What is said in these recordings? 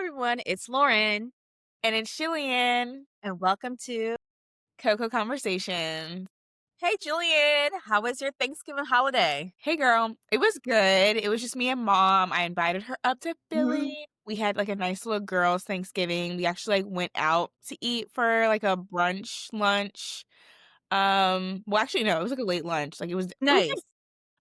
everyone, it's Lauren, And it's Jillian. and welcome to Coco Conversations. Hey Jillian, how was your Thanksgiving holiday? Hey girl, it was good. It was just me and mom. I invited her up to Mhm. Philly. We had like a nice little girls' Thanksgiving. We actually like went out to eat for like a brunch lunch. Well actually no, it was like a late lunch. It was good Nice.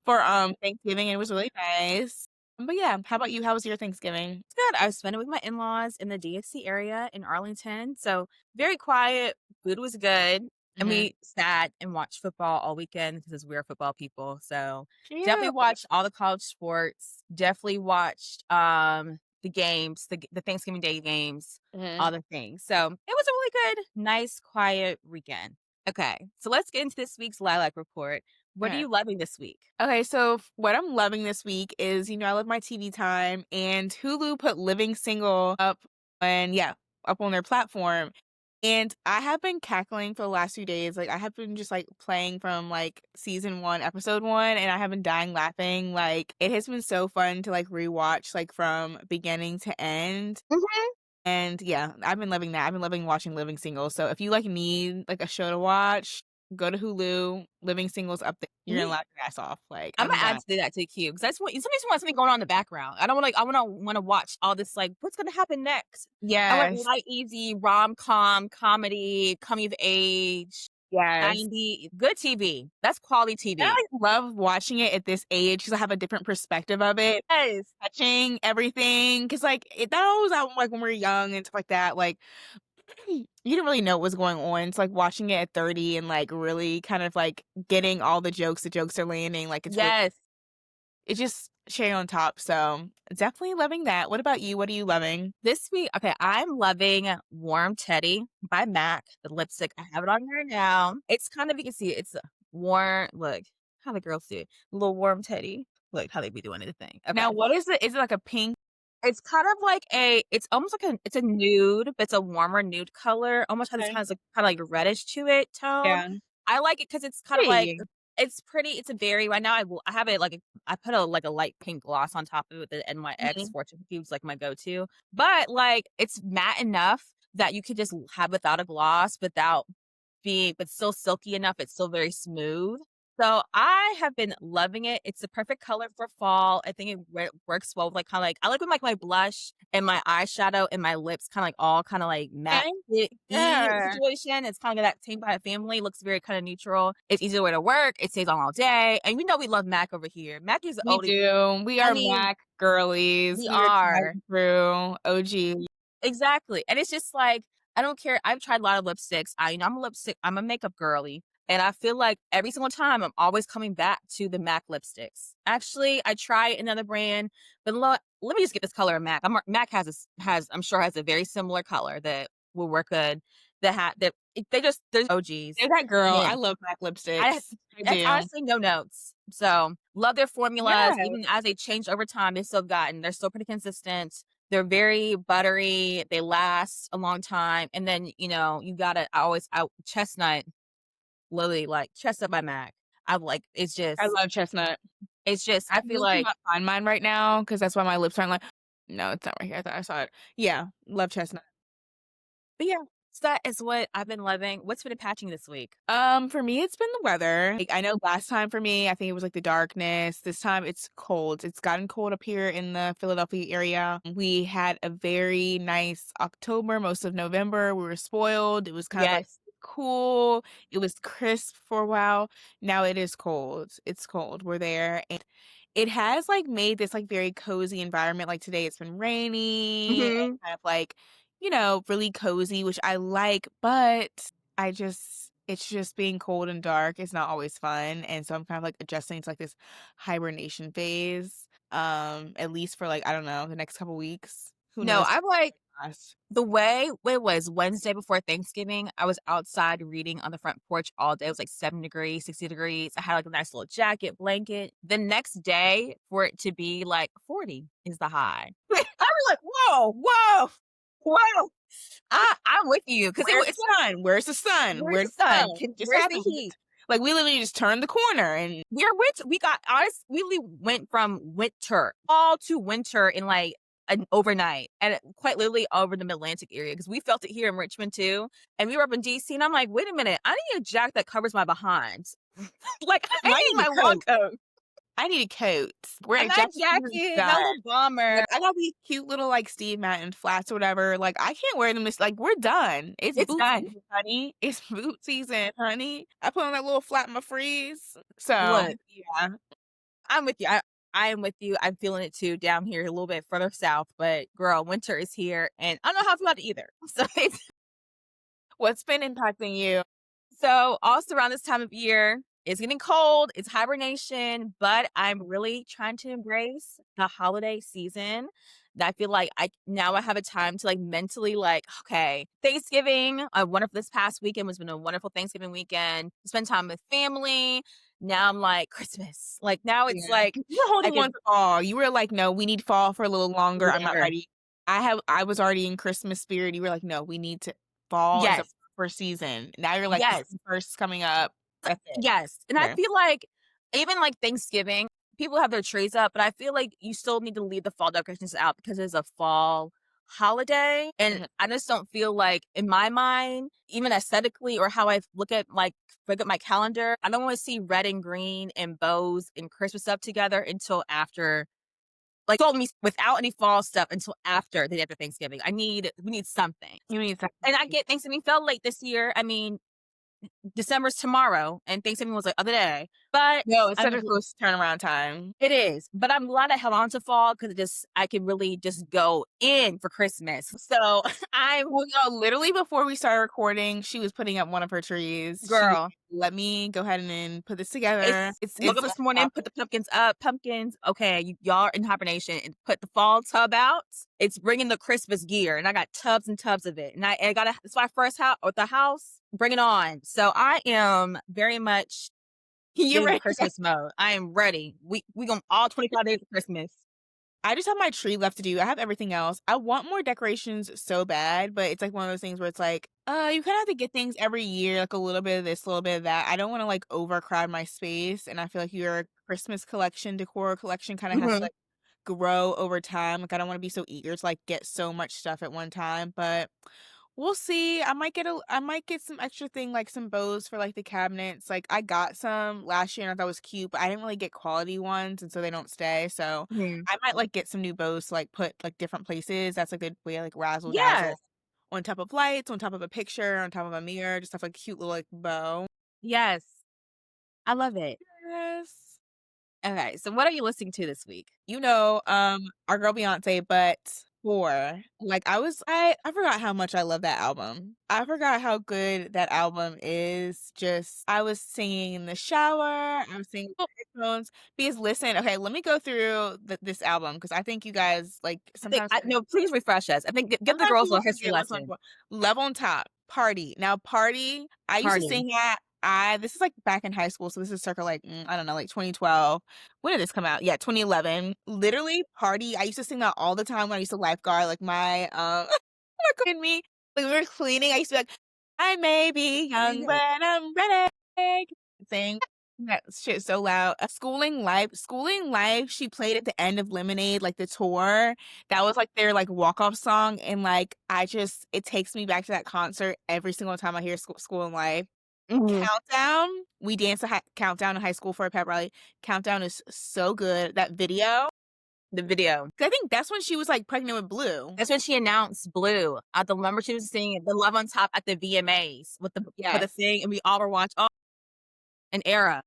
for Thanksgiving and it was really nice. But yeah, how about you? How was your Thanksgiving? It's good. I was spending it with my in-laws in the DFC area in Arlington. So very quiet. Food was good. And Mm-hmm. we sat and watched football all weekend because we're football people. So definitely Cute. watched all the college sports. Definitely watched the games, the Thanksgiving Day games, Mm-hmm. all the things. So it was a really good, nice, quiet weekend. Okay. So let's get into this week's Lilac Report. What are Okay. you loving this week? Okay, so what I'm loving this week is, I love my TV time, and Hulu put Living Single up on their platform. And I have been cackling for the last few days. Like I have been just like playing from like season 1, episode 1, and I have been dying laughing. Like it has been so fun to like rewatch like from beginning to end. And yeah, I've been loving that. I've been loving watching Living Single. So if you like need like a show to watch, go to Hulu. Living Single's up there. You're gonna Mhm. laugh your ass off. Like I'm I've been gonna add dying. to that to the queue because that's what sometimes you want something going on in the background. I don't want I want to watch all this like what's gonna happen next. I want Yes. light, easy rom com comedy, coming of age, Yes. 90 good TV. That's quality And I TV. like, love watching it at this age because I have a different perspective of it. Yes, Touching everything. Because like that always out like when we are young and stuff like that. Like you didn't really know what was going on. It's like watching it at 30 and like really kind of like getting all the jokes are landing. Like yes. it's just cherry on top. So definitely loving that. What about you? What are you loving? This week, okay, I'm loving Warm Teddy by MAC. The lipstick, I have it on here now. It's kind of you can see it's a warm. Look how the girls do it. Little Warm Teddy. Look how they be doing the thing. Now, Okay. what is it? Is it like a pink? It's kind of like it's almost like it's a nude, but it's a warmer nude color, almost Okay. has like kinda like reddish to it tone. Yeah. I like it because it's kind of like Pretty. it's pretty, it's a very right now I have it like I put a light pink gloss on top of it with the NYX Mhm. Fortune Cookies like my go-to, but, like, it's matte enough that you could just have without a gloss, without being but still silky enough, it's still very smooth. So I have been loving it. It's the perfect color for fall. I think it works well with like kind of like I like when like my blush and my eyeshadow and my lips kind of like all kind of like matte Okay. Yeah. situation. It's kind of that Tamed by a Family. Looks very kind of neutral. It's easy to wear to work. It stays on all day. And we love MAC over here. MAC is the We oldie. do. We I are mean, Mac girlies. we We are tried are. and true. OG. Exactly, and it's just like, I don't care I've tried a lot of lipsticks, I'm a makeup girly, and I feel like every single time I'm always coming back to the MAC lipsticks. Actually, I try another brand, but let me just get this color of MAC. MAC I'm sure has a very similar color that will work good, that they just they're OGs. They're that girl. Yeah. I love Mac I lipsticks. I that's do. honestly no notes. So, love their formulas, Yeah. even as they change over time, they're still pretty consistent. They're very buttery, they last a long time, and then, you gotta I always out Chestnut, literally, like, Chestnut by MAC. I like I love chestnut. I I feel really like cannot find mine right now because that's why my lips aren't like. No, it's not right here. I thought I saw it. Yeah, love chestnut. but yeah, so that is what I've been loving. What's been patching this week? For me, it's been the weather. Like, I know last time for me, I think it was like the darkness. This time it's cold. It's gotten cold up here in the Philadelphia area. We had a very nice October, most of November. We were spoiled. It was kind of like Yes. cool. It was crisp for a while. Now it is cold. It's cold. We're there. And it has like made this like very cozy environment. Like today it's been rainy and Mhm. kind of like really cozy, which I like, but it's just being cold and dark. It's not always fun. And so I'm kind of like adjusting to like this hibernation phase. At least for like, I don't know, the next couple weeks. Who No, knows? I'm like Last. the way it was Wednesday before Thanksgiving, I was outside reading on the front porch all day. It was like 7 degrees, 60 degrees. I had like a nice little jacket, blanket. The next day, for it to be like 40 is the high. I was like, whoa, whoa, whoa. I'm with you because Where's it's the sun? Where's the sun? where's Where's the the sun? sun? Just Where's the happened. heat? Like we literally just turned the corner and We got honest, we went from winter all to winter in like an overnight, and quite literally over the Mid-Atlantic area because we felt it here in Richmond too, and we were up in DC, and I'm like, "Wait a minute, I need a jacket that covers my behind." Like, I I need need my a long coat. coat. I need a coat. Wear And a that jacket season's jacket, my done. little bomber, Like, I got these cute little, like, Steve Madden flats or whatever, like, I can't wear them this like, we're done. It's it's boot done. season, honey. It's boot season, honey. I put on that little flat in my freeze. So, Look, yeah. I'm with you. I am with you. I'm feeling it too down here a little bit further south, but girl, winter is here, and I don't know how I feel about it either. So it's What's been impacting you? so also around this time of year, it's getting cold, it's hibernation, but I'm really trying to embrace the holiday season. That I feel like I have a time to like mentally like, okay, Thanksgiving, I wonderful this past weekend was been a wonderful Thanksgiving weekend, spend time with family. Now I'm like Christmas. Like now Yeah. it's like 'Cause you were I holding on could to fall. You were like, "No, we need fall for a little longer. I'm not longer. ready." I was already in Christmas spirit. You were like, "No, we need to fall is a Yes. proper season." Now you're like, Yes. December 1st is coming up. That's it. Yes, and I Okay. feel like even, like, Thanksgiving, people have their trees up, but I feel like you still need to leave the fall decorations out because it's a fall holiday, and Mhm. I just don't feel like in my mind, even aesthetically or how I look at my calendar, I don't wanna see red and green and bows and Christmas stuff together until after like, told me without any fall stuff until after the day after Thanksgiving. We need something. You need something. And I get Thanksgiving felt late this year. I mean, December's tomorrow, and Thanksgiving was the other day. But No, it's I'm such a close turnaround time. it is, but I'm glad I held on to fall because I can really just go in for Christmas. So I'm Well, no, literally before we started recording, she was putting up one of her trees. She was girl. like, "Let me go ahead and then put this together." It's woke It's up on this morning, top. put the pumpkins up. Pumpkins, okay, y'all are in hibernation, and put the fall tub out. It's bringing the Christmas gear, and I got tubs and tubs of it. And I got it's my first house with the house. Bring it on. So I am very much You're in right. Christmas mode. I am ready. We going all 25 days of Christmas. I just have my tree left to do. I have everything else. I want more decorations so bad, but it's like one of those things where it's like, you kind of have to get things every year, like a little bit of this, a little bit of that. I don't want to like overcrowd my space, and I feel like your Christmas collection, decor collection, kind of has to Mhm. like grow over time. Like I don't want to be so eager to like get so much stuff at one time, but we'll see. I might get some extra thing like some bows for like the cabinets. Like I got some last year and I thought it was cute, but I didn't really get quality ones and so they don't stay. So Mhm. I might like get some new bows to like put like different places. That's a good way to, like razzle dazzle Yes. on top of lights, on top of a picture, on top of a mirror, just have like a cute little like bow. Yes. I love it. Yes. Okay, so what are you listening to this week? You know, our girl Beyonce, but for like I forgot how much I love that album. I forgot how good that album is. Just I was singing in the shower, I was singing with headphones. Because listen, okay, let me go through this album because I think you guys like I think sometimes no, please refresh us. I think give the sometimes girls a people little history forget what's on lesson. Love on Top, Party. Now Party, I used to Party. sing at I this is, like, back in high school, so this is circa, like, I don't know, like, 2012. When did this come out? Yeah, 2011. Literally, Party, I used to sing that all the time when I used to lifeguard, like, my and me, like, we were cleaning, I used to be like, "I may be young, but I'm ready." Sing that shit so loud. Schooling Life, she played at the end of Lemonade, like, the tour. That was, like, their, like, walk-off song, and, like, it takes me back to that concert every single time I hear School in Life. Mhm. Countdown, we danced to Countdown in high school for a pep rally. Countdown is so good. That video, The video. I think that's when she was, like, pregnant with Blue. That's when she announced Blue. At the number she was singing the Love on Top at the VMAs with the Yes, thing, and we all were watching. Oh, an era.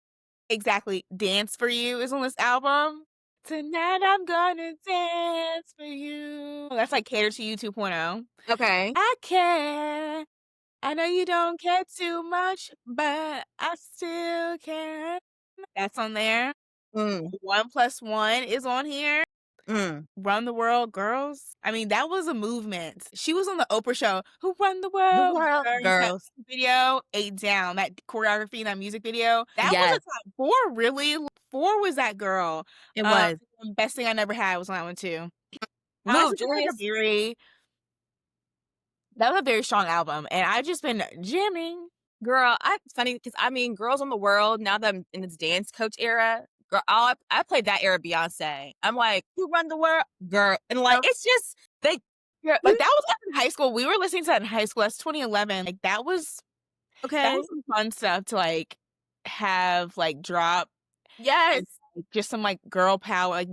exactly. Dance for You is on this album. Tonight I'm gonna dance for you. That's, like, Cater to You 2.0. Okay. I care. I know you don't care too much, but I still care. That's on there. Mm, 1+1 is on here. mm. Run the World Girls. I mean, that was a movement. She was on the Oprah show. Who run the The world? world Girls. That girls. video, 8 Down. That choreography in that music video. That was a Yes, top 4, really. 4 was that girl. it was. Best Thing I Never Had was on that one too. Move, Honestly, just like a Julius. very that was a very strong album, and I've just been jamming. Girl, it's funny because I mean, Girls on the World, now that I'm in this dance coach era, Girl, I played that era Beyonce. I'm like, "You run the world, girl," and, like, Oh, it's just they yeah, like, you that was us in high school. We were listening to that in high school. That's 2011. Like, that okay. was some fun stuff to, like, have, like, drop and, Yes. like, just some, like, girl power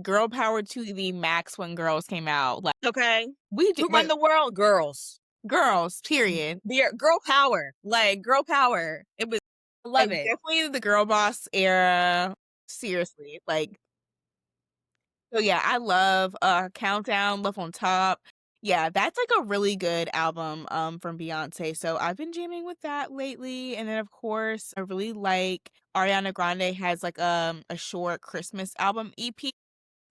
to the max when girls came out. Like, Okay. we Who did run like, the world? Girls. girls, period. Girl power, like, girl power. It was I Like, love it. definitely the girl boss era. Seriously, like, so yeah, I love, Countdown, Love on Top. Yeah, that's, like, a really good album, from Beyoncé, so I've been jamming with that lately, and then, of course, I really like Ariana Grande has, like, a short Christmas album EP,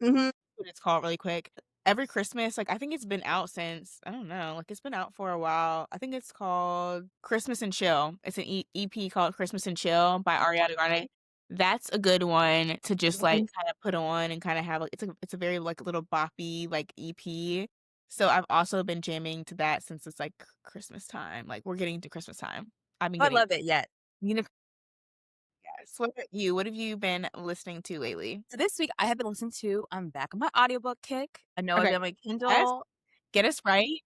Mhm. what it's called really quick. Every Christmas, like, I think it's been out since I don't know, like, it's been out for a while. I think it's called Christmas and Chill. It's an EP called Christmas and Chill by Ariana Grande. That's a good one to just, like, Mhm. kinda put on and kinda have, like it's a very, like, little boppy, like, EP. So I've also been jamming to that since it's, like, Christmas time, like, we're getting to Christmas time. I've been I getting love it, yet. You know yes. What about you? What have you been listening to lately? so this week I have been listening to I'm back on my audiobook kick. I know I've Okay. been on my Yes. Kindle. Get us right.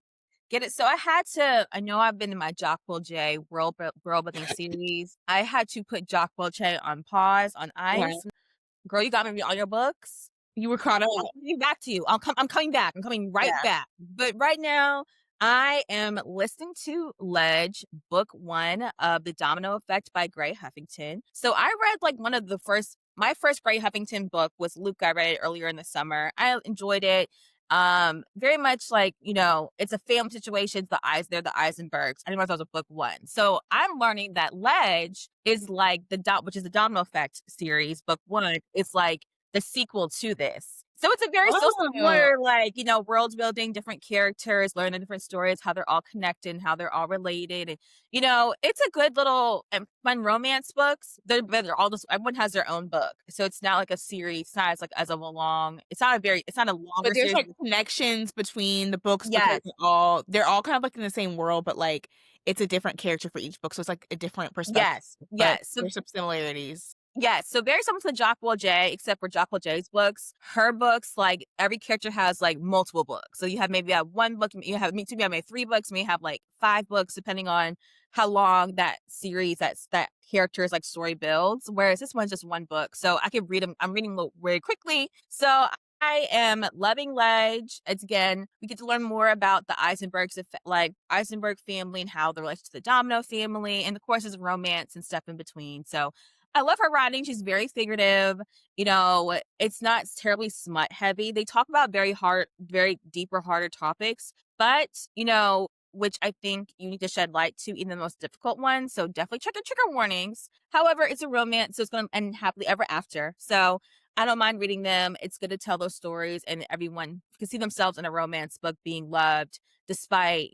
Get it? So I know I've been in my Jockwell J world building series. I had to put Jockwell J on pause, on Okay. ice. Girl, you got me on your books. You were caught I'm up. coming back to you. I'm coming back. I'm coming right Yeah. back. But right now, I am listening to Ledge, book 1 of The Domino Effect by Gray Huffington. So I read like one of the first my first Gray Huffington book was Luke. I read it earlier in the summer. I enjoyed it. Very much like, it's a family situation. They're the Eisenbergs. I didn't realize that was a book 1. So I'm learning that Ledge is like which is the Domino Effect series, book 1. It's like the sequel to this. So it's a very so Oh, similar, like, world building, different characters, learning different stories, how they're all connected and how they're all related. And, it's a good little and fun romance books. They're all just, everyone has their own book. So it's not like a series size, like as of a long, it's not a longer but there's, series. like, connections between the books because Yes. they're all kind of, like, in the same world, but, like, it's a different character for each book, so it's, like, a different perspective, Yes. but Yes. So there's some similarities. yeah, so very similar to Jockwell J, except for Jockwell J's books. Her books, like every character has like multiple books. So you have one book, you have me too, you have maybe 3 books, may have like 5 books, depending on how long that series, that character's like story builds. Whereas this one's just 1 book. So I can read them. I'm reading them very quickly. So I am loving Ledge. It's again, we get to learn more about the Eisenbergs, like Eisenberg family and how they're related to the Domino family. And of course, there's romance and stuff in between. So I love her writing. She's very figurative. It's not terribly smut heavy. They talk about very deeper, harder topics, but, which I think you need to shed light to even the most difficult ones. So definitely check the trigger warnings. However, it's a romance, so it's going to end happily ever after. So I don't mind reading them. It's good to tell those stories, and everyone can see themselves in a romance book being loved despite,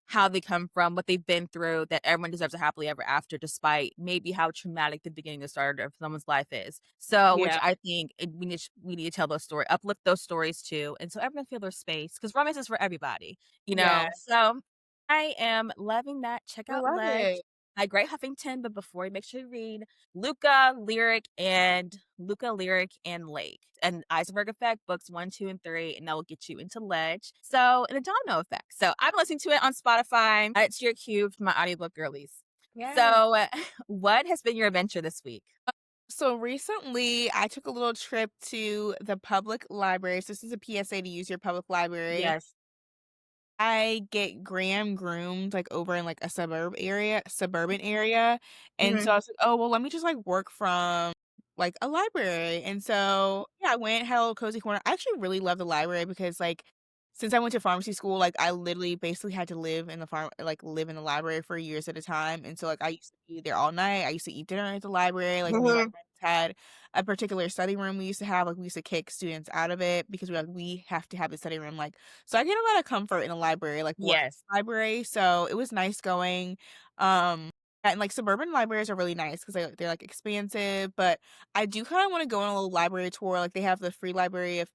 how they come from, what they've been through, that everyone deserves a happily ever after, despite maybe how traumatic the beginning of the start of someone's life is. So, which Yeah, I think we need to tell those stories, uplift those stories too, and so everyone feel their space because romance is for everybody, you yeah, know. So, I am loving that. Check I out love Ledge it. by Gray Huffington, but before you make sure you read Luca, Lyric, and Lake. And Eisenberg Effect, books 1, 2, and 3, and that will get you into Ledge. So, and a domino effect. So, I've been listening to it on Spotify. It's your cue for my audiobook girlies. Yeah. So, what has been your adventure this week? So recently, I took a little trip to the public library. So this is a PSA to use your public library. Yes. I get groomed, like, over in, like, a suburban area, and Mhm. so I was like, "Oh, well, let me just, like, work from, like, a library," and so, yeah, I went, had a little cozy corner. I actually really love the library because, like, since I went to pharmacy school, like, I literally basically had to live in the library for years at a time, and so, like, I used to be there all night, I used to eat dinner at the library, like, me and my Mhm. friends had a particular study room we used to have, like, we used to kick students out of it because we have to have the study room, like, so I get a lot of comfort in a library, like, work Yes. library, so it was nice going, um, and, like, suburban libraries are really nice because they're, like, expansive, but I do kinda wanna go on a little library tour, like, they have the Free Library of,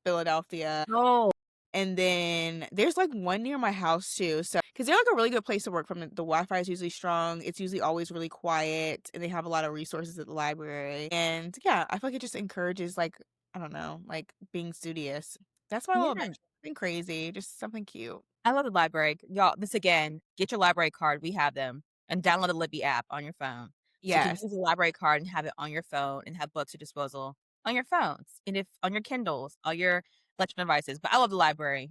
Philadelphia, Oh. and then there's, like, one near my house too, so 'Cause they're, like, a really good place to work from. The Wi-Fi is usually strong, it's usually always really quiet, and they have a lot of resources at the library, and, yeah, I feel like it just encourages, like, I don't know, like, being studious. That's my little Yeah. adventure. Nothing crazy, just something cute. I love the library. Y'all, this again, get your library card, we have them, and download the Libby app on your phone. So you can Yes. use the library card and have it on your phone and have books at disposal on your phones and if on your Kindles, all your electronic devices. But I love the library.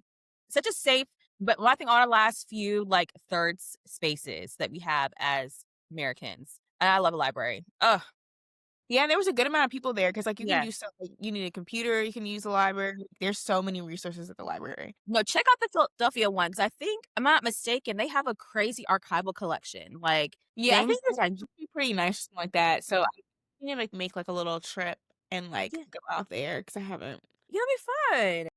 Such a safe, but I think on our last few like spaces that we have as Americans. And I love the library. Ugh. Yeah, and there was a good amount of people there because like, you can do Yes. stuff like, you need a computer, you can use the library. There's so many resources at the library. No, check out the Philadelphia one because I think, I'm not mistaken, they have a crazy archival collection. Like Yeah, I things think this that I would be pretty nice or something like that, so I need to, like, make, like, a little trip and, like, yeah, go out there because I haven't. it'll be fun.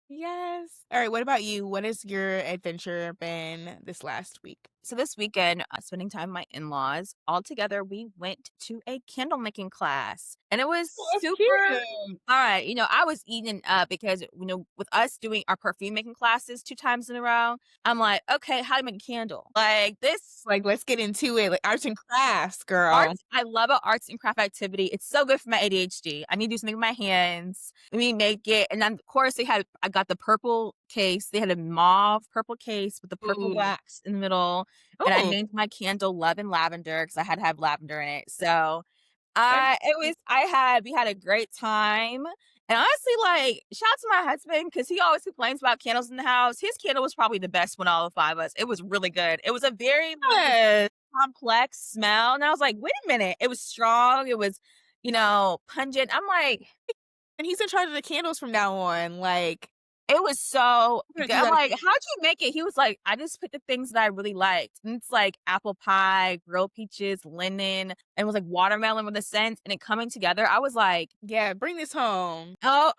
Yes. Alright, what about you? What has your adventure been this last week? So this weekend, spending time with my in-laws, all together, we went to a candle making class, and it was Oh, that's super cute. fun. I was eating up because, with us doing our perfume making classes 2 times in a row, I'm like, "Okay, how to make a candle?" Like, this Like, let's get into it, like, arts and crafts, girl. arts I love an arts and craft activity. It's so good for my ADHD. I need to do something with my hands. We make it, and then, of course, I got the purple case. They had a mauve purple case with the purple Ooh. wax in the middle, and I Ooh, named my candle Love and Lavender because I had to have lavender in it. So, that's we had a great time, and honestly, like, shout out to my husband because he always complains about candles in the house. His candle was probably the best one all the 5 of us. It was really good. It was a very, like, good. complex smell, and I was like, "Wait a minute." It was strong, it was, pungent. I'm like, And he's in charge of the candles from now on, like, it was so we're gonna good. do I'm that like, again. "How'd you make it?" He was like, "I just picked the things that I really liked." And it's like apple pie, grilled peaches, lemon, and it was like watermelon with a scent and it coming together. I was like, Yeah, bring this home. "Oh."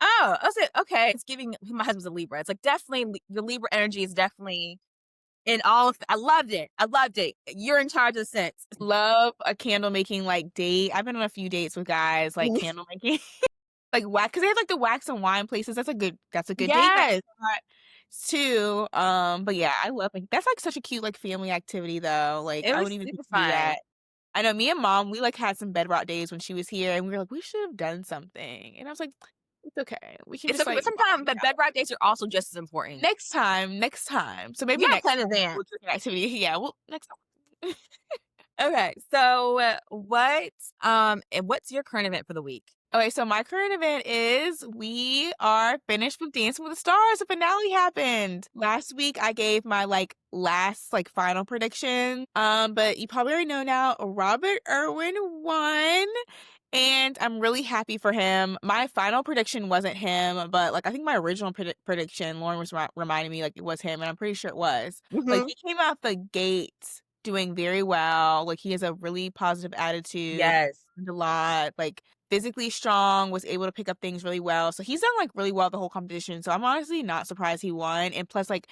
Oh, I was like, "Okay." It's giving my husband's a Libra. It's like, definitely the Libra energy is definitely in all of I loved it. I loved it. You're in charge of the scents. Love a candle making, like, date. I've been on a few dates with guys, like, candle making. Like, wax because they have, like, the wax and wine places, that's a good date night Yes. spot too, but yeah, I love, like that's, like, such a cute, like, family activity though, like, It I was wouldn't even think super to do fun. that. I know me and mom, we, like, had some bedrock days when she was here, and we were like, "We should have done something," and I was like, "It's okay. We can It's just, okay, like, but bond sometimes but together." bed ride dates are also just as important. Next time. So You maybe gotta next plan in time advance. we'll do an activity. Yeah, well, next time. Okay, so, what's your current event for the week? Okay, so my current event is we are finished with Dancing with the Stars. The finale happened. Last week I gave my like last like final prediction. But you probably already know now Robert Irwin won. And I'm really happy for him. My final prediction wasn't him, but like I think my original prediction, Lauren was reminding me like it was him, and I'm pretty sure it was. Like Mhm. he came out the gate doing very well. Like he has a really positive attitude, Yes. learned a lot. Like physically strong, was able to pick up things really well. So he's done like really well the whole competition. So I'm honestly not surprised he won. And plus, like,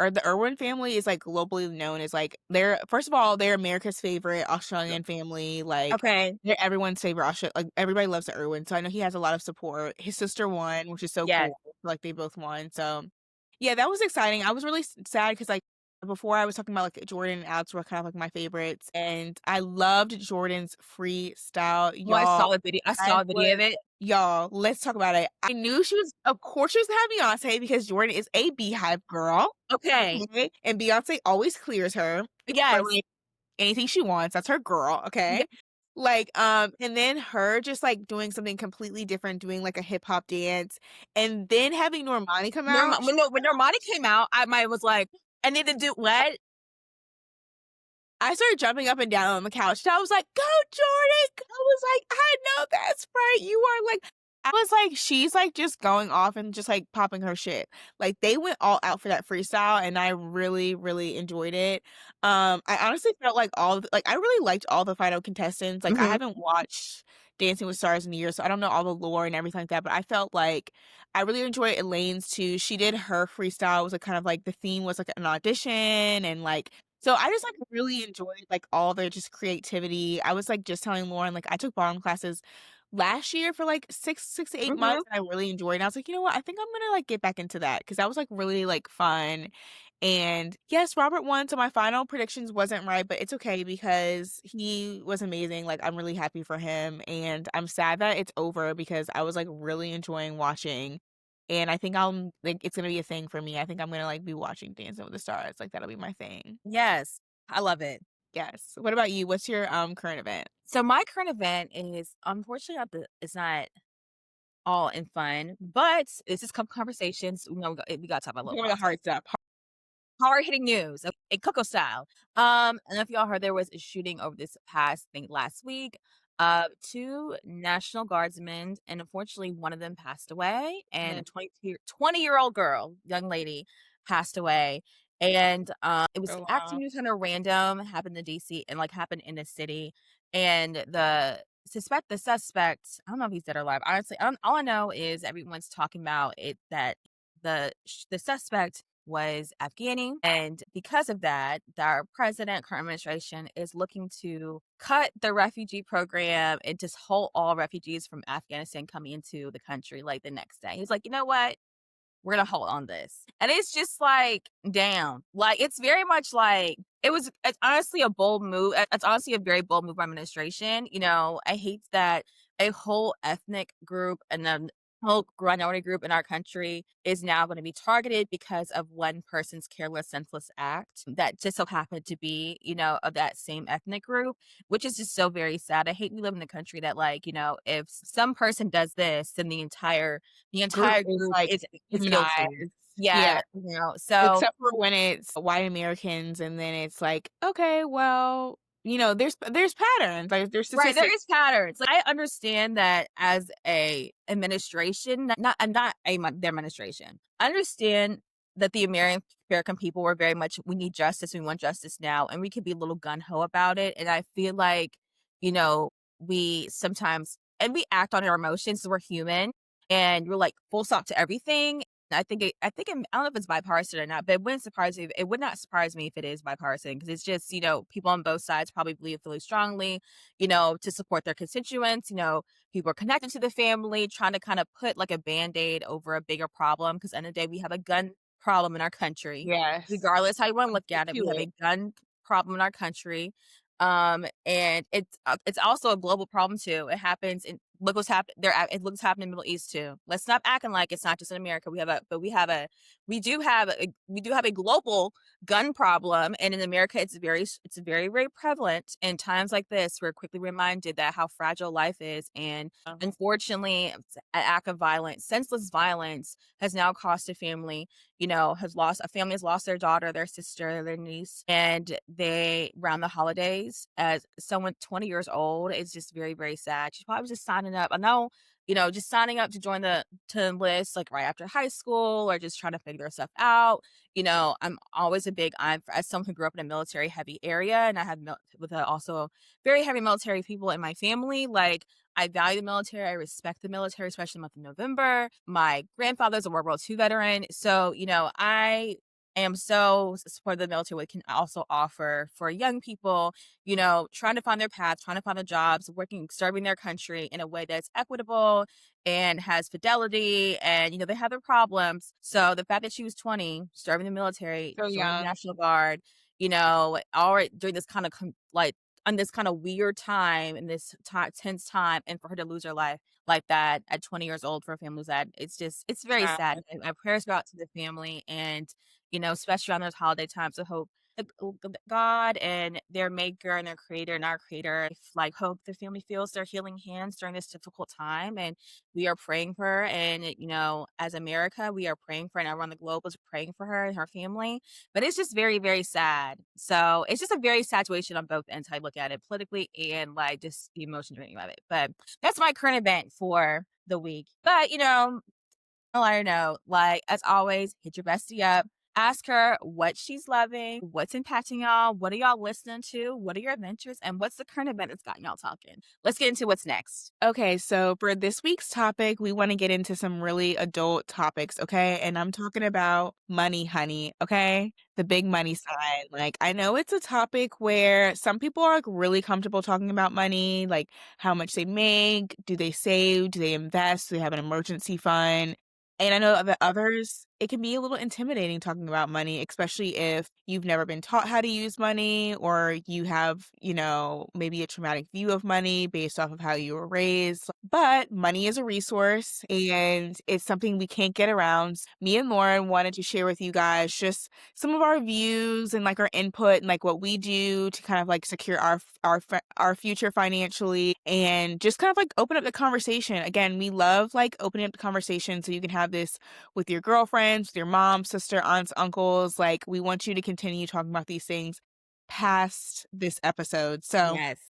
or the Irwin family is like globally known as like they're first of all they're America's favorite Australian family. Like Okay. they're everyone's favorite like everybody loves the Irwin. So I know he has a lot of support. His sister won, which is so Yes. cool. Like they both won. So yeah, that was exciting. I was really sad because like before I was talking about like Jordan and Alex were kind of like my favorites, and I loved Jordan's freestyle, Oh, I y'all. saw the video I I saw a video was of it. y'all. Let's talk about it. I knew she was, of course, she was gonna have Beyonce because Jordan is a Beehive girl, Okay. okay, and Beyonce always clears her for Yes. like anything she wants. That's her girl, Ye okay. Like, and then her just like doing something completely different, doing like a hip hop dance, and then having Normani come out. When Normani came out, I might was like, "I need to do what?" I started jumping up and down on the couch, and I was like, "Go, Jordan!" I was like, "I know that's right. You are like." I was like, she's like just going off and just like popping her shit. Like they went all out for that freestyle, and I really, really enjoyed it. I honestly felt like I really liked all the final contestants. Like I Mhm. haven't watched Dancing with Stars in years, so I don't know all the lore and everything like that. But I felt like I really enjoyed Elaine's too. She did her freestyle. It was like kind of like the theme was like an audition and like so I just, like, really enjoyed, like, all their just creativity. I was, like, just telling Lauren, like, I took bottom classes last year for, like, 6 to 8 Mhm. months, and I really enjoyed it, and I was like, "You know what? I think I'm gonna, like, get back into that because that was, like, really, like, fun, and yes, Robert won, so my final predictions wasn't right, but it's okay because he was amazing, like, I'm really happy for him, and I'm sad that it's over because I was, like, really enjoying watching, and I think I'll like, it's gonna be a thing for me. I think I'm gonna, like, be watching Dancing with the Stars, like, that'll be my thing. Yes. I love it. Yes. What about you? What's your, current event? So my current event is unfortunately not the it's not all in fun, but it's just conversations, we gotta talk about a little Give me the politics. hard stuff. Hard-hitting news, Coco style. I don't know if y'all heard there was a shooting over this past I think last week. 2 National Guardsmen, and unfortunately, one of them passed away, and a 20-year-old girl, young lady, passed away. And, it was Oh, wow. actually kinda random, happened in DC and, like, happened in the city, and the suspect, I don't know if he's dead or alive. Honestly, all I know is everyone's talking about it that the suspect was Afghani, and because of that, our president, current administration is looking to cut the refugee program and just hold all refugees from Afghanistan coming into the country, like, the next day. He's like, "You know what? We're gonna hold on this." And it's just like, damn. Like, it's very much like it's honestly a bold move. It's honestly a very bold move by administration. I hate that a whole ethnic group and a whole minority group in our country is now going to be targeted because of one person's careless, senseless act that just so happened to be, of that same ethnic group, which is just so very sad. I hate we live in a country that, like, if some person does this, then the Group entire is, group like, is demonized. guilty. Yeah, Yeah, so except for when it's white Americans, and then it's like, "Okay, well," there's patterns, like, there's right, there statistics. is patterns. Like, I understand that as a administration, not their administration. I understand that the American people were very much, "We need justice, we want justice now," and we could be a little gun ho about it, and I feel like, you know, we sometimes and we act on our emotions, we're human, and we're, like, full stop to everything. I don't know if it's bipartisan or not, but it would not surprise me if it is bipartisan because it's just, people on both sides probably believe really strongly, to support their constituents. People are connected to the family, trying to kind of put like a band-aid over a bigger problem. Because end of the day, we have a gun problem in our country. Yes. Regardless how you want to I'm look hip at it, to we have it. a gun problem in our country. And it's also a global problem too. It happens in look what's happening there. It looks happening in the Middle East too. Let's stop acting like it's not just in America. We do have a global gun problem, and in America, it's very, very prevalent. In times like this, we're quickly reminded that how fragile life is, and unfortunately, it's an act of violence, senseless violence, has now cost a family. A family has lost their daughter, their sister, their niece, and they around the holidays as someone 20 years old is just very, very sad. She's probably just signing up. I know, just signing up to join to enlist like right after high school or just trying to figure stuff out. I'm always as someone who grew up in a military heavy area and I have also very heavy military people in my family. Like, I value the military. I respect the military, especially in the month of November. My grandfather's a World War II veteran. So, I am so supportive of the military, what it can also offer for young people, trying to find their path, trying to find their jobs, serving their country in a way that's equitable and has fidelity. And, they have their problems. So the fact that she was 20, serving the military, So joining the young. National Guard, all right, during this kind of like on this kind of weird time in this tense time, and for her to lose her life like that at 20 years old for a family that it's very Sad. sad. My prayers go out to the family, and especially around those holiday times. I hope that God and their maker and their creator and our creator, like, hope the family feels their healing hands during this difficult time. And we are praying for her. And, as America, we are praying for her, and everyone on the globe is praying for her and her family. But it's just very, very sad. So it's just a very sad situation on both ends. I look at it politically and like just the emotion draining of it. But that's my current event for the week. But, on a lighter note, like, as always, hit your bestie up. Ask her what she's loving, what's impacting y'all, what are y'all listening to, what are your adventures, and what's the current event that's gotten y'all talking. Let's get into what's next. Okay, so for this week's topic, we want to get into some really adult topics, okay? And I'm talking about money, honey, okay? The big money side. Like, I know it's a topic where some people are like really comfortable talking about money, like how much they make, do they save, do they invest, do they have an emergency fund? And I know that others, it can be a little intimidating talking about money, especially if you've never been taught how to use money or you have, maybe a traumatic view of money based off of how you were raised. But money is a resource and it's something we can't get around. Me and Lauren wanted to share with you guys just some of our views and like our input and like what we do to kind of like secure our future financially and just kind of like open up the conversation. Again, we love like opening up the conversation so you can have this with your girlfriends, with your mom, sister, aunts, uncles. Like we want you to continue talking about these things past this episode. So Yes.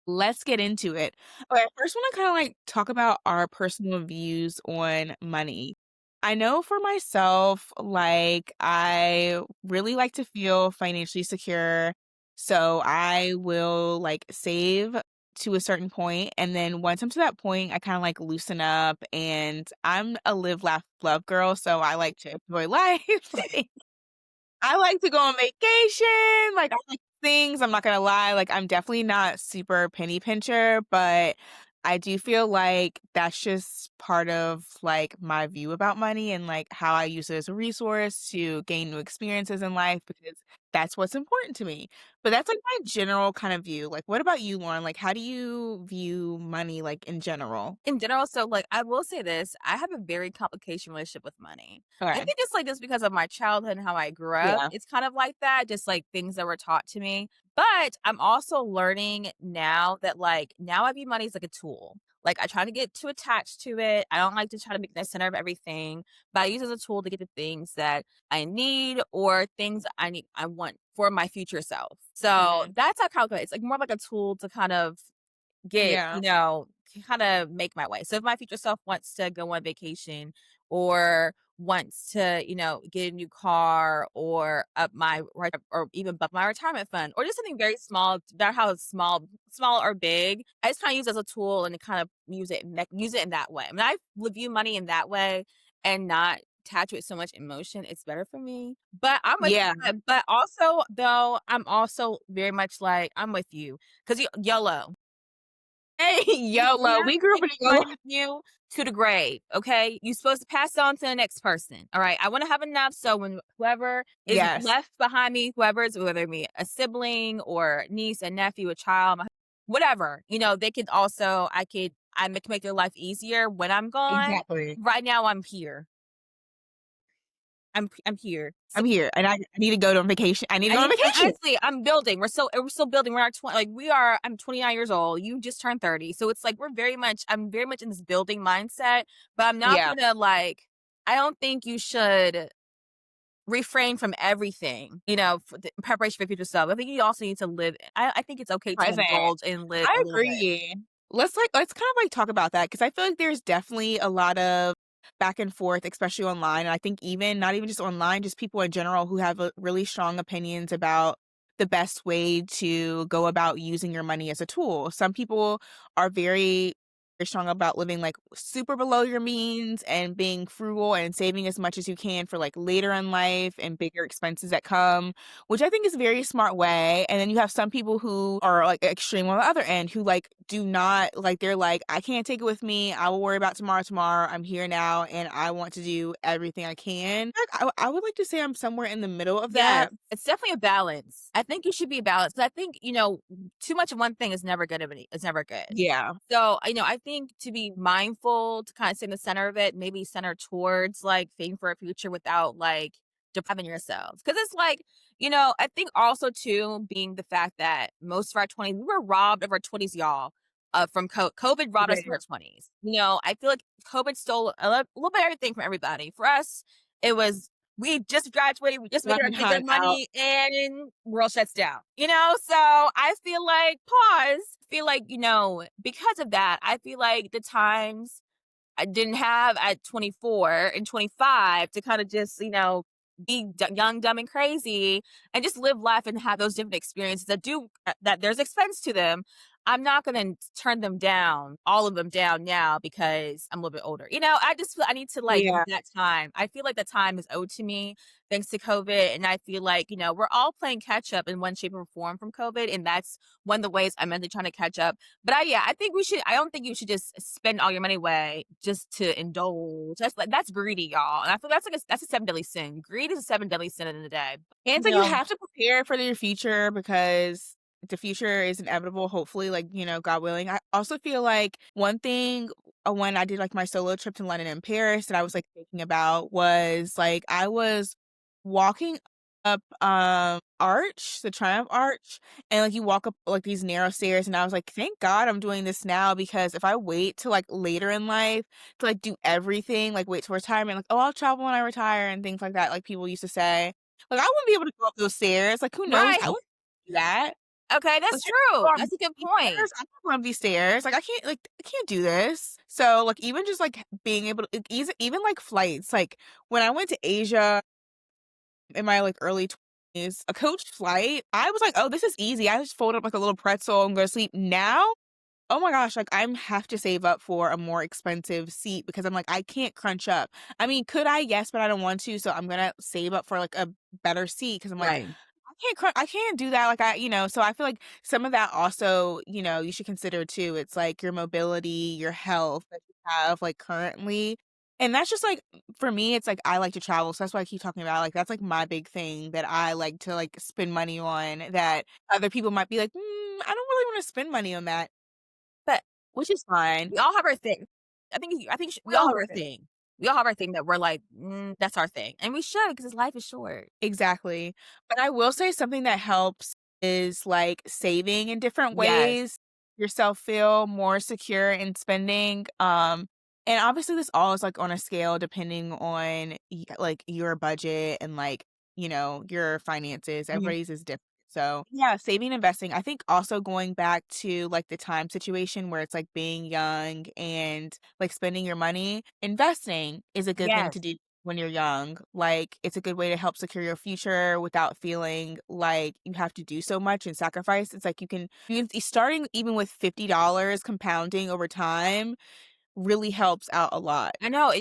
let's get into it. Okay, I first want to kind of like talk about our personal views on money. I know for myself, like I really like to feel financially secure. So I will like save to a certain point, and then once I'm to that point, I kind of like loosen up and I'm a live, laugh, love girl. So I like to enjoy life. Like I like to go on vacation, like, I like things, I'm not gonna lie, like, I'm definitely not super penny pincher, but I do feel like that's just part of, like, my view about money and, like, how I use it as a resource to gain new experiences in life because that's what's important to me. But that's, like, my general kind of view. Like, what about you, Lauren? Like, how do you view money, like, in general? In general, so like I will say this, I have a very complicated relationship with money. I Okay. think it's like this because of my childhood and how I grew up. Yeah. It's kind of like that, just like things that were taught to me. But I'm also learning now that like now I view money as like a tool. Like I try to get too attached to it. I don't like to try to make the center of everything, but I use it as a tool to get the things that I need or things I want for my future self. So Mhm. that's how I calculate. It's like more like a tool to kind of get, Yeah. kinda make my way. So if my future self wants to go on vacation or wants to, get a new car or up my right or even bump my retirement fund or just something very small, about how it's small or big, I just kinda use it as a tool and to kind of use it in that way. I mean, I would view money in that way and not attach with so much emotion, it's better for me. But I'm with Yeah. but also, though, I'm also very much like, I'm with you 'cause YOLO. Hey, You YOLO. have We to grew up take in a this YOLO. money with you to the grave, okay? You're supposed to pass it on to the next person, all right? I wanna have enough so when whoever is Yes. left behind me, whoever's whether it be a sibling or niece, a nephew, a child, whatever, they could also I can make their life easier when I'm gone. Exactly. Right now, I'm here. I'm here. So I'm here, and I need to go on vacation. I need to I go on need and vacation. honestly, I'm building. We're still building. We're not we are I'm 29 years old. You just turned 30. So it's like I'm very much in this building mindset, but I'm not Yeah, gonna I don't think you should refrain from everything, for the preparation for future self. I think you also need to live. I think it's okay to present. indulge and live I a little bit. agree. Let's kind of, like, talk about that because I feel like there's definitely a lot of back and forth, especially online, and I think even not even just online, just people in general who have, really strong opinions about the best way to go about using your money as a tool. Some people are very strong about living, like, super below your means and being frugal and saving as much as you can for, like, later in life and bigger expenses that come, which I think is a very smart way, and then you have some people who are, like, extreme on the other end who, like, do not like, they're like, "I can't take it with me, I will worry about tomorrow, I'm here now, and I want to do everything I can." Like, I would like to say I'm somewhere in the middle of Yes, that. it's definitely a balance. I think you should be balanced 'cause I think, too much of one thing is never good. Yeah. So, I think to be mindful, to kinda stay in the center of it, maybe center towards, like, saving for a future without, like, depriving yourselves. Because it's like, I think also too, being the fact that most of our 20s we were robbed of our 20s, y'all, from COVID robbed us of our 20s. I feel like COVID stole a little bit of everything from everybody. For us, it was we just graduated, we just made our Learn get how good to out. money, and world shuts down. So I feel like pause. Feel like because of that, I feel like the times I didn't have at 24 and 25 to kind of just be young, dumb, and crazy, and just live life and have those different experiences that do that there's expense to them. I'm not gonna turn them down, all of them down now because I'm a little bit older. I just feel I need to like Yeah. that time. I feel like the time is owed to me thanks to COVID, and I feel like we're all playing catch up in one shape or form from COVID, and that's one of the ways I'm mentally trying to catch up. But yeah, I think we should. I don't think you should just spend all your money away just to indulge. That's greedy, y'all. And I feel that's a seven deadly sin. Greed is a seven deadly sin in the day. And it's You like you know, have to prepare for your future because the future is inevitable, hopefully, like, God willing. I also feel like one thing when I did like my solo trip to London and Paris that I was like thinking about was like I was walking up arch, the Triumph Arch, and like you walk up like these narrow stairs and I was like, thank God I'm doing this now because if I wait till like later in life to like do everything, like wait till retirement, like, oh, I'll travel when I retire and things like that, like people used to say. Like, I wouldn't be able to go up those stairs, like, who knows? right? I wouldn't do that. Okay, Like, that's I can go true. up That's a good these point. stairs, I can go up these stairs, like, I can't do this. So, like, even just, like, being able to even, like, flights, like, when I went to Asia in my, like, early 20s, a coach flight, I was like, "Oh, this is easy, I just fold up, like, a little pretzel and go to sleep." Now, oh my gosh, like, I'm have to save up for a more expensive seat because I'm like, I can't crunch up. I mean, could I? Yes, but I don't want to, so I'm gonna save up for, like, a better seat because 'cause I'm like, Right. I can't do that, like, so I feel like some of that also, you should consider too. It's like your mobility, your health that you have, like, currently, and that's just, like for me, it's like I like to travel, so that's why I keep talking about, like, that's, like, my big thing that I like to, like, spend money on that other people might be like, I don't really wanna spend money on that." But Which is fine. we all have our thing. I think we We all all have have our our thing. thing. We all have our thing that we're like, that's our thing, and we should because life is short. Exactly. But I will say something that helps is, like, saving in different Yes. ways, yourself feel more secure in spending, and obviously this all is, like, on a scale depending on like, your budget and, like, your finances, Mhm. everybody's is different. So, yeah, saving and investing. I think also going back to, like, the time situation where it's, like, being young and, like, spending your money, investing is a good thing to Yes. do when you're young. Like, it's a good way to help secure your future without feeling like you have to do so much and sacrifice. It's like starting even with $50 compounding over time really helps out a lot. I know,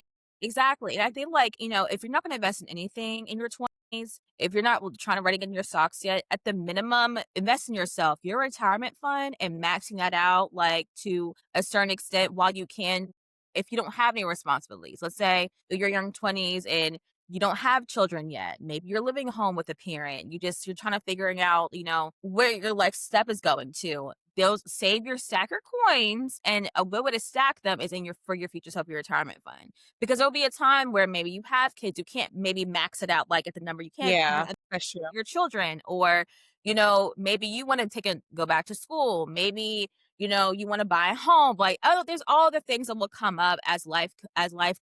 exactly, and I feel like, if you're not gonna invest in anything in your 20s, if you're not trying to ready get in your socks yet, at the minimum, invest in yourself, your retirement fund, and maxing that out, like, to a certain extent while you can, if you don't have any responsibilities. Let's say you're young 20s and you don't have children yet. Maybe you're living home with a parent. You're trying to figuring out, where your life step is going to. Those save your stack of coins, and a good way to stack them is in your future self, your retirement fund. Because there'll be a time where maybe you have kids, you can't maybe max it out like at the number you can Yeah, that's true. your children, or maybe you want to go back to school, maybe you want to buy a home, like, oh, there's all the things that will come up as life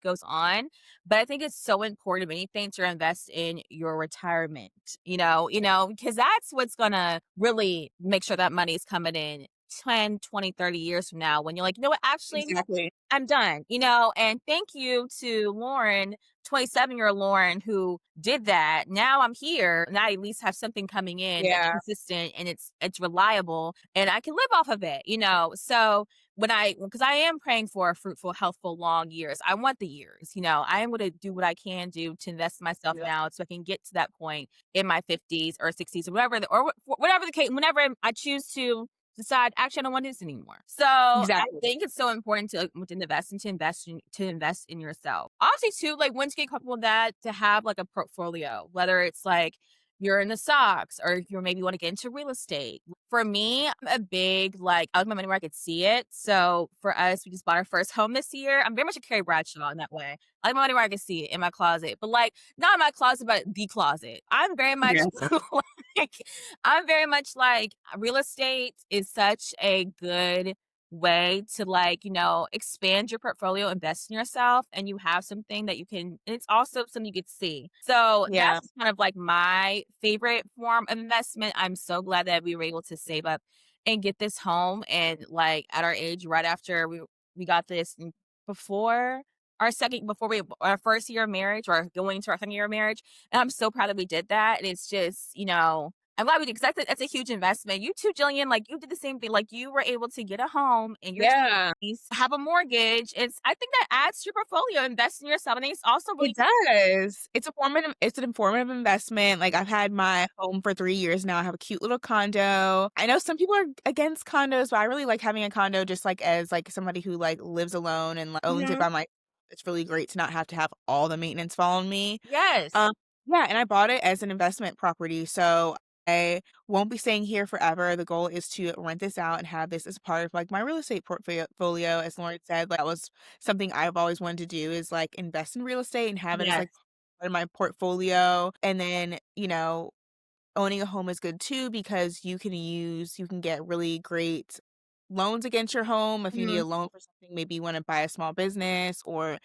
goes on. But I think it's so important of anything to invest in your retirement, because that's what's gonna really make sure that money is coming in 10, 20, 30 years from now when you're like, what, actually Exactly. I'm done, and thank you to Lauren, 27-year-old Lauren, who did that. Now I'm here, and I at least have something coming in that's Yeah, consistent and it's reliable, and I can live off of it. So because I am praying for a fruitful, healthful, long years. I want the years. I am going to do what I can do to invest in myself yeah, now, so I can get to that point in my 50s or 60s or whatever, whatever the case. Whenever I choose to decide, actually, I don't want this anymore. So I exactly. think it's so important to invest in yourself. Obviously, too, like, once you get comfortable with that, to have like a portfolio, whether it's like you're in the stocks or if you maybe want to get into real estate. For me, I'm a big, like, I like my money where I could see it. So for us, we just bought our first home this year. I'm very much a Carrie Bradshaw in that way. I like my money where I can see it in my closet, but like not in my closet, but the closet. I'm very much Yeah, like, I'm very much like real estate is such a good way to, like, expand your portfolio, invest in yourself, and you have something that you can, and it's also something you could see. So yeah, that's just kind of like my favorite form of investment. I'm so glad that we were able to save up and get this home, and like at our age, right after we got this, before. our second before we our first year of marriage or going into our second year of marriage, and I'm so proud that we did that, and it's just, I'm glad we did 'cause that's a huge investment. You too, Jillian, like, you did the same thing, like, you were able to get a home in your Yeah. 20s, have a mortgage. It's I think that adds to your portfolio, invest in yourself, and it's also It really does. It's an informative investment. Like, I've had my home for 3 years now. I have a cute little condo. I know some people are against condos, but I really like having a condo just, like, as, like, somebody who, like, lives alone and, like, owns it Mhm. by my it's really great to not have all the maintenance fall on me. Yes. Um, yeah, and I bought it as an investment property, so I won't be staying here forever. The goal is to rent this out and have this as part of, like, my real estate portfolio, as Lauren said, like, that was something I've always wanted to do is, like, invest in real estate and have it as, Yes. like, part of my portfolio, and then, owning a home is good too because you can get really great loans against your home if you need Mhm. a loan for something, maybe you wanna buy a small business or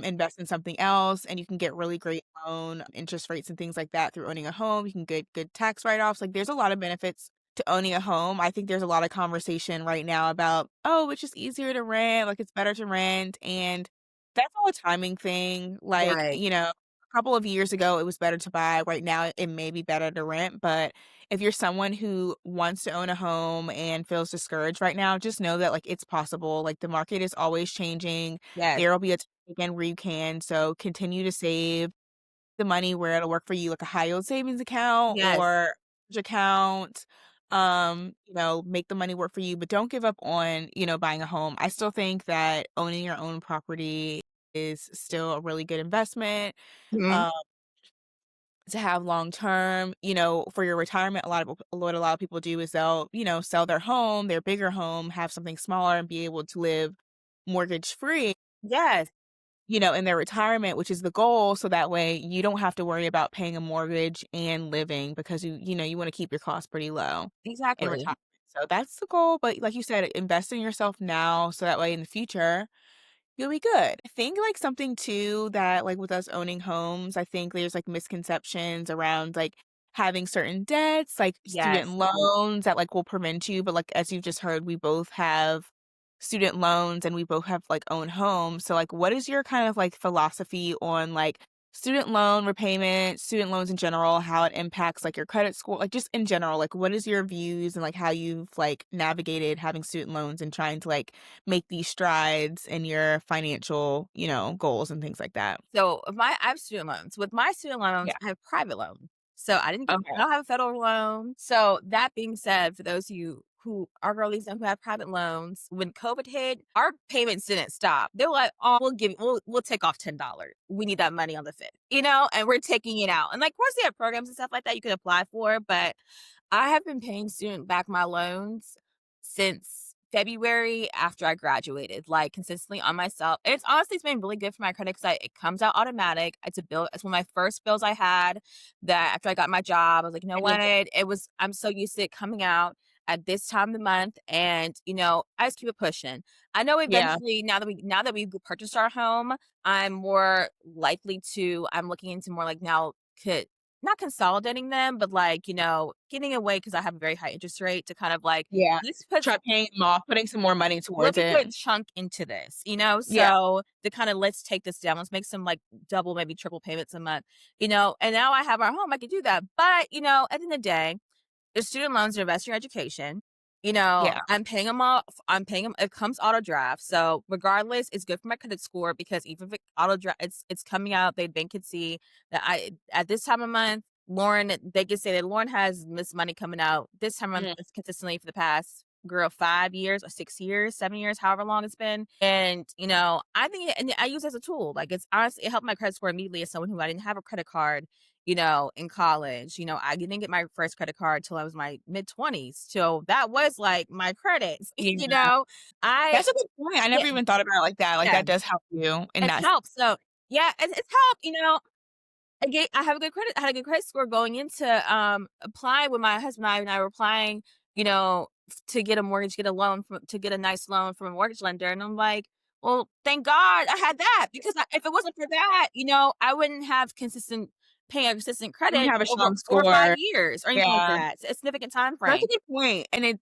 invest in something else, and you can get really great loan interest rates and things like that through owning a home. You can get good tax write-offs. Like, there's a lot of benefits to owning a home. I think there's a lot of conversation right now about, "Oh, it's just easier to rent, like, it's better to rent," and that's all a timing thing. Like, Right. a couple of years ago, it was better to buy. Right now, it may be better to rent, but if you're someone who wants to own a home and feels discouraged right now, just know that, like, it's possible. Like, the market is always changing. Yes. There will be a time again where you can, so continue to save the money where it'll work for you, like a high yield savings account Yes. or account. Make the money work for you, but don't give up on, buying a home. I still think that owning your own property is still a really good investment. Mhm. Um, to have long term, for your retirement, what a lot of people do is they'll, sell their home, their bigger home, have something smaller and be able to live mortgage free, Yes. in their retirement, which is the goal. So that way you don't have to worry about paying a mortgage and living because you want to keep your costs pretty low in Exactly. retirement. So that's the goal. But like you said, invest in yourself now so that way in the future you'll be good. I think, like, something too that, like, with us owning homes, I think there's, like, misconceptions around, like, having certain debts, like student Yes. loans that, like, will prevent you, but, like, as you've just heard, we both have student loans and we both have, like, own homes. So, like, what is your kind of, like, philosophy on, like, student loan repayment, student loans in general, how it impacts, like, your credit score, like, just in general, like, what is your views and, like, how you've, like, navigated having student loans and trying to, like, make these strides in your financial, goals and things like that? So, I have student loans. With my student loans, Yeah. I have private loan. So, Okay. I don't have a federal loan. So, that being said, for those of you who are girlies and who have private loans, when COVID hit, our payments didn't stop. They were like, "Oh, we'll take off $10. We need that money on the 5th," and we're taking it out. And, like, of course, they have programs and stuff like that you could apply for, but I have been paying student back my loans since February after I graduated, like, consistently on myself. And it's been really good for my credit because it comes out automatic. It's a bill. It's one of my first bills I had that after I got my job, I was like, "You know what? I'm so used to it coming out at this time of the month." And, I just keep it pushing. I know Yeah. eventually now that we've purchased our home, I'm looking into more like now could not consolidating them, but, like, getting away because I have a very high interest rate to kind of, like, Yeah. let's put Try paying them off, putting some more money let towards me it. put a chunk into this, Yeah. so to kinda let's take this down, let's make some, like, double, maybe triple payments a month, and now I have our home, I can do that, but, at the end of the day, the student loans are invest in your education. Yeah. I'm paying them off. I'm paying them. It comes auto draft. So regardless, it's good for my credit score because even if it auto draft, it's coming out. They can see that I at this time of month, Lauren. They can say that Lauren has this money coming out this time of month Mhm. it's consistently for the past 5 years or 6 years, 7 years, however long it's been. And I think and I use it as a tool. Like it's honestly, it helped my credit score immediately as someone who I didn't have a credit card in college. I didn't get my first credit card till I was my mid-20s. So that was like my credits. Yeah. I That's a good point. I yeah, never even thought about it like that. Like, yeah, that does help you in it that. helps. So yeah, it's helped. I have a good credit. I had a good credit score going into applying with my husband and I were applying, to get a mortgage, get a loan to get a nice loan from a mortgage lender. And I'm like, well, thank God I had that because if it wasn't for that, I wouldn't have consistent. paying a consistent You would credit have a over strong 4 or 5 score. years or anything like Yeah. that. It's a significant time That's a frame. good point, and it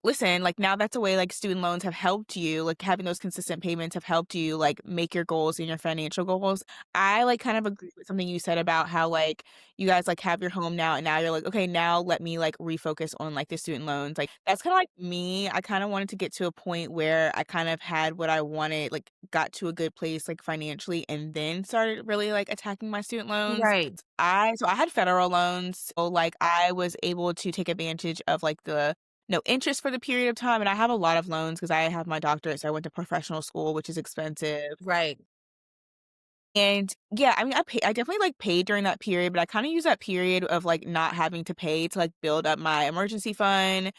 listen, like, now that's a way, like, student loans have helped you, like, having those consistent payments have helped you, like, make your goals and your financial goals. I, like, kind of agree with something you said about how, like, you guys, like, have your home now, and now you're like, "Okay, now let me, like, refocus on, like, the student loans." Like, that's kinda like me. I kinda wanted to get to a point where I kind of had what I wanted, like, got to a good place, like, financially, and then started really, like, attacking my student loans. Right. I had federal loans, so, like, I was able to take advantage of, like, the no interest for the period of time, and I have a lot of loans because I have my doctorate, so I went to professional school, which is expensive. Right. And, yeah, I mean, I definitely, like, paid during that period, but I kinda use that period of, like, not having to pay to, like, build up my emergency fund,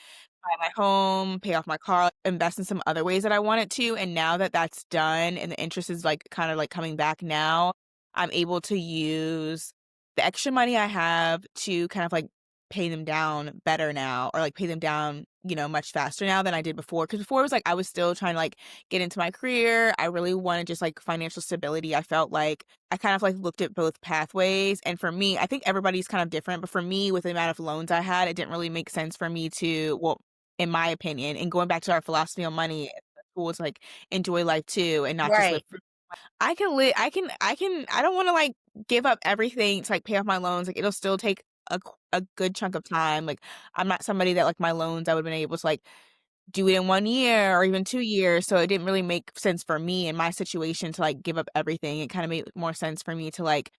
buy my home, pay off my car, invest in some other ways that I wanted to, and now that that's done and the interest is, like, kinda, like, coming back now, I'm able to use the extra money I have to kind of, like, pay them down better now or, like, pay them down, much faster now than I did before. Because before it was like I was still trying to, like, get into my career. I really wanted just, like, financial stability. I felt like I kind of, like, looked at both pathways, and for me, I think everybody's kind of different, but for me, with the amount of loans I had, it didn't really make sense for me to in my opinion, and going back to our philosophy on money, it's cool to, like, enjoy life too and not just live Right. for I don't wanna, like, give up everything to, like, pay off my loans, like, it'll still take a good chunk of time, like, I'm not somebody that, like, my loans, I would've been able to, like, do it in 1 year or even 2 years, so it didn't really make sense for me in my situation to, like, give up everything. It kinda made more sense for me to, like,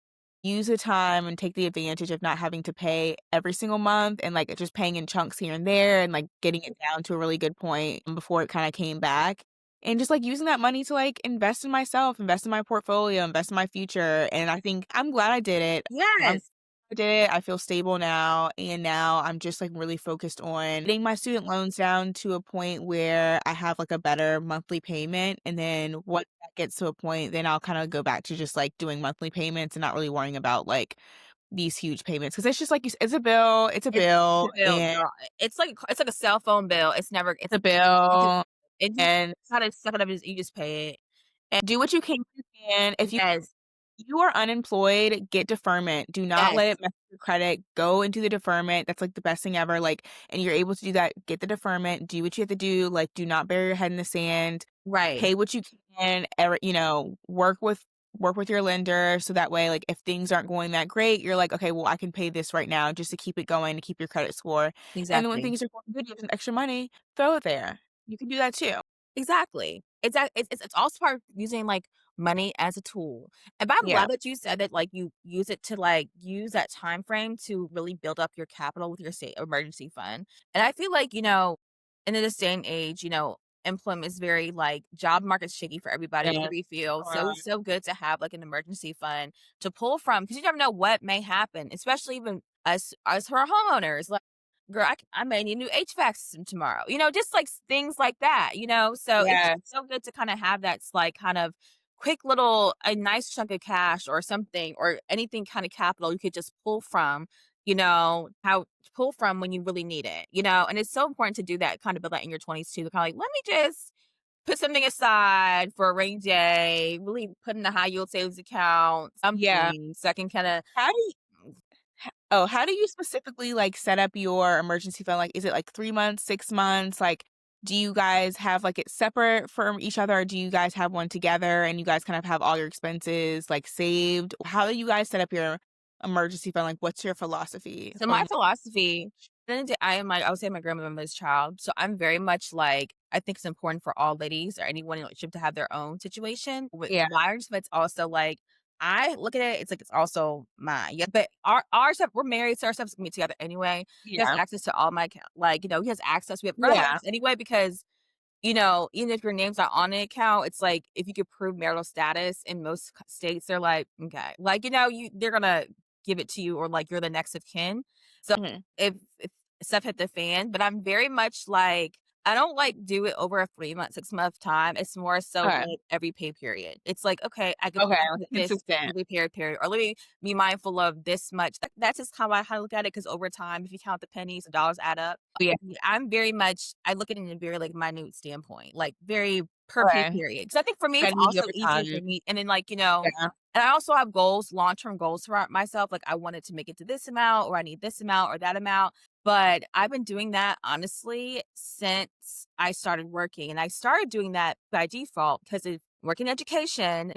use the time and take the advantage of not having to pay every single month and, like, just paying in chunks here and there and, like, getting it down to a really good point before it kinda came back, and just, like, using that money to, like, invest in myself, invest in my portfolio, invest in my future, and I think I'm glad I did it. I'm Yes. I did it, I feel stable now, and now I'm just, like, really focused on getting my student loans down to a point where I have, like, a better monthly payment, and then once that gets to a point, then I'll kinda go back to just, like, doing monthly payments and not really worrying about, like, these huge payments because it's just like you s it's a It's a bill, bill, and girl. It's like a cell phone bill. It's never it's a you just bill, it just and gotta suck it up, you just pay it. And do what you can when you can. If yes, you are unemployed, get deferment. Do not let yes, it mess with your credit. Go into the deferment. That's, like, the best thing ever, like, and you're able to do that, get the deferment, do what you have to do, like, do not bury your head in the sand. right, Pay what you can, work with your lender so that way, like, if things aren't going that great, you're like, "Okay, well, I can pay this right now just to keep it going, to keep your credit score." And then when exactly. things are going good, you have some extra money, throw it there. You can do that too. Exactly. It's also part of using, like, money as a tool. And but I'm Yeah. glad that you said that, like, you use it to, like, use that time frame to really build up your capital with your sa emergency fund. And I feel like, in this day and age, employment is very, like job market's shaky for everybody in Yes. every field. So Uh, it's so good to have, like, an emergency fund to pull from because you never know what may happen, especially even us who are homeowners. Like, girl, I may need a new HVAC system tomorrow, just like things like that, so it's yeah. just so good to kind of have that like kind of quick little, a nice chunk of cash or something or anything kind of capital you could just pull from, how pull from when you really need it, and it's so important to do that, kind of build that in your 20s too, kind of like, let me just put something aside for a rainy day, really put in a high yield savings account, Yeah. something so I can kind of, How do you how do you specifically, like, set up your emergency fund? Like, is it, like, 3 months, 6 months? Like, do you guys have, like, it separate from each other, or do you guys have one together and you guys kind of have all your expenses, like, saved? How do you guys set up your emergency fund? Like, what's your philosophy so my on philosophy, then I am like, I would say my grandmother's child. So I'm very much like, I think it's important for all ladies or anyone in a relationship to have their own situation with Yeah, wives, but it's also like, I look at it, it's like it's also mine. Yeah, but our stuff, we're married, so our stuff's gonna be together anyway. He has yeah, access to all my like, he has access. We have yeah, access anyway because even if your name's not on the account, it's like if you could prove marital status in most states, they're like, okay, like they're gonna give it to you, or like you're the next of kin. So mhm, if stuff hit the fan, but I'm very much like I don't, like, do it over a 3-month, 6-month time, it's more so, Okay. like, every pay period. It's like, "Okay, Okay, I like get this consistent. every pay period," or, "Let me be mindful of this much." That's just how I look at it. Because over time, if you count the pennies, the dollars add up. Oh, yeah. I'm very much I look at it in a very, like, minute standpoint, like, very per pay Okay. period. Because I think for me, it's Steady also over easier time. for me and then, like, Yeah. and I also have goals, long-term goals for myself, like, I wanted to make it to this amount, or I need this amount or that amount. But I've been doing that honestly since I started working, and I started doing that by default because of working education.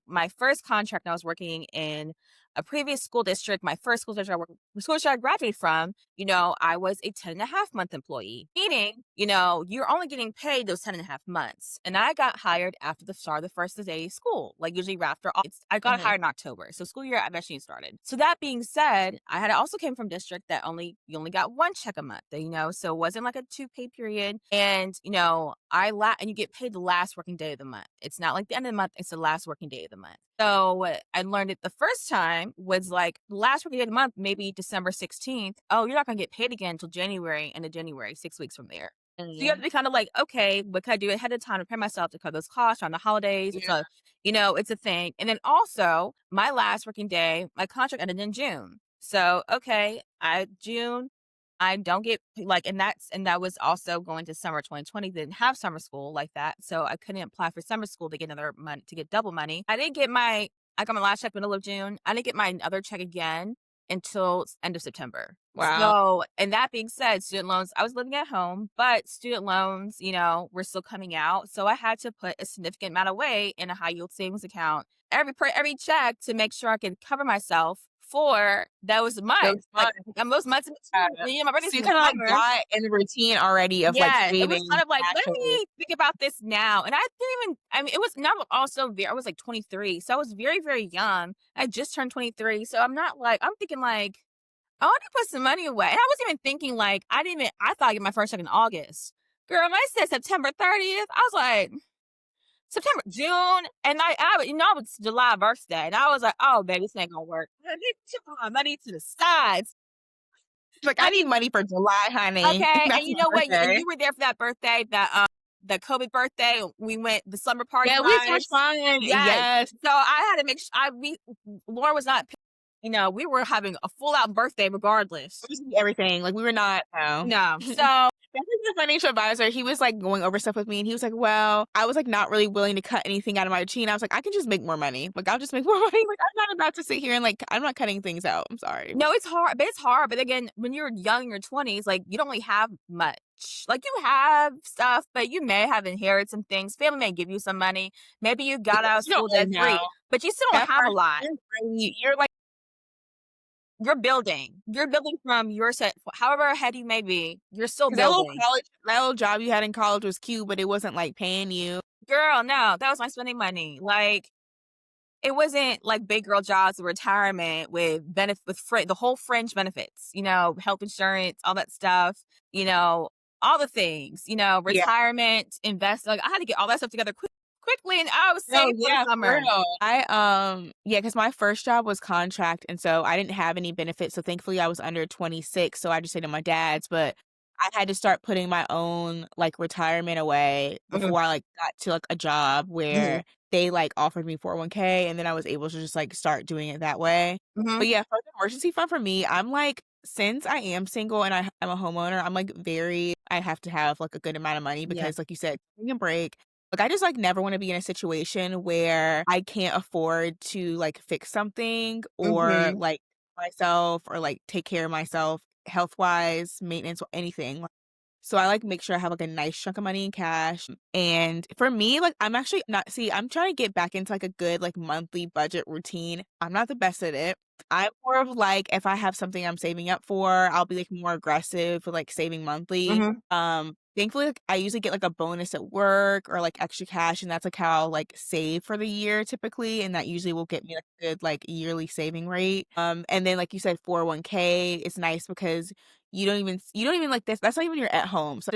My first contract, I was working in a previous school district. My first school district, the school district I graduated from, I was a 10.5 month employee, meaning, you're only getting paid those 10.5 months. And I got hired after the start of the first day of school, like usually after I got Mhm. hired in October. So school year eventually started. So that being said, I also came from district that you only got one check a month, so it wasn't like a two pay period. And, and you get paid the last working day of the month. It's not like the end of the month, it's the last working day of the month. So I learned it the first time was like the last working day of the month, maybe December 16th. Oh, you're not going to get paid again until January, end of January, 6 weeks from there. So you have to Mhm. be kind of like, okay, what can I do ahead of time to prepare myself to cover those costs on the holidays? Yeah. It's a thing. And then also, my last working day, my contract ended in June. So, okay, June, I don't get like, and that was also going to summer 2020. Didn't have summer school like that, so I couldn't apply for summer school to get another money to get double money. I got my last check middle of June. I didn't get my other check again until end of September. Wow. So, and that being said, student loans, I was living at home, but student loans, were still coming out. So I had to put a significant amount away in a high yield savings account every check to make sure I could cover myself for those months. Those Like months. those months in between. Yeah. My birthday's So you in the kinda, like, summer. got in the routine already of, like, Yeah, it was saving kind of like, "Let naturally. me think about this now," and I didn't even it was not also I was, like, 23, so I was very, very young. I just turned 23, so I'm thinking, like, "I want to put some money away," and I wasn't even thinking, like, I thought I'd get my first check in August. Girl, when I said September 30th, I was like, "September, June," and it's July birthday, and I was like, "Oh, baby, this ain't gonna work. I need to put my money to the sides. She's like, "I I need need." money for July, honey. Okay, and That's you my know what? And birthday." you were there for that birthday, the COVID birthday. We went the slumber party Yeah, we had so much vibes. fun. Yes. Yes. So I had to make sure Laura was not, we were having a full out birthday regardless. We just did everything. Like, we were not no. No. So That was the financial advisor. He was, like, going over stuff with me, and he was like, "Well," I was, like, not really willing to cut anything out of my routine. I was like, "I can just make more money. Like, I'll just make more money. Like, I'm not about to sit here and, like, I'm not cutting things out. I'm sorry." no, it's hard, but it's hard. But again, when you're young in your 20s, like you don't really have much. Like you have stuff, but you may have inherited some things. Family may give you some money. Maybe you Yeah, got out but of you don't school really debt know. free, but you still don't That have a first lot. year, really, you're like You're building. You're building from your set however ahead you may be, you're still 'cause that little building. college that little job you had in college was cute, but it wasn't, like, paying you. Girl, no, that was my spending money. Like, it wasn't like big girl jobs or retirement with the whole fringe benefits, health insurance, all that stuff, you know, all the things, Yeah. retirement, invest. Like, I had to get all that stuff together quickly, and I was No, saved for the yeah, for summer. real. Yeah, 'cause my first job was contract, and so I didn't have any benefits, so thankfully I was under 26, so I just stayed at my dad's, but I had to start putting my own, like, retirement away Mhm, before I, like, got to, like, a job mhm, where they, like, offered me 401(k), and then I was able to just, like, start doing it that way. mhm. But yeah, for the emergency fund for me, I'm like since I am single and I'm a homeowner, I'm, like, very I have to have, like, a good amount of money Yeah. because, like you said, taking a break like, I just, like, never wanna be in a situation where I can't afford to, like, fix something or, Mhm. like, myself or, like, take care of myself health-wise, maintenance, or anything. So I, like, make sure I have, like, a nice chunk of money in cash, and for me, like, I'm actually not see, I'm trying to get back into, like, a good, like, monthly budget routine. I'm not the best at it. I'm more of, like, if I have something I'm saving up for, I'll be, like, more aggressive with, like, saving monthly. Mhm. Thankfully, like, I usually get, like, a bonus at work or, like, extra cash, and that's, like, how I'll, like, save for the year typically, and that usually will get me, like, a good, like, yearly saving rate. And then, like you said, 401(k) is nice because you don't even like this that's not even you're at home, so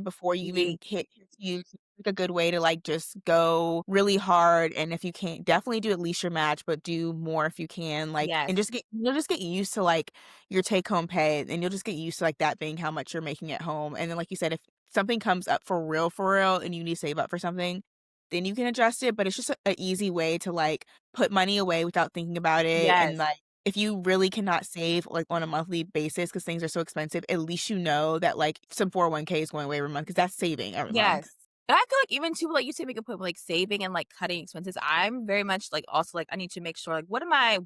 before you Ye even hit you like a good way to, like, just go really hard, and if you can't definitely do at least your match, but do more if you can, like and Yes. just get you'll just get used to, like, your take home pay, and you'll just get used to, like, that being how much you're making at home, and then, like you said, if something comes up for real, and you need to save up for something, then you can adjust it, but it's just a easy way to, like, put money away without thinking about it, and, Yes. like, if you really cannot save, like, on a monthly basis because things are so expensive, at least you know that, like, some 401k is going away every month because that's saving every month. Yes. And I feel like even too, like you said, we could put like saving and like cutting expenses. I'm very much like also like I need to make sure like what am I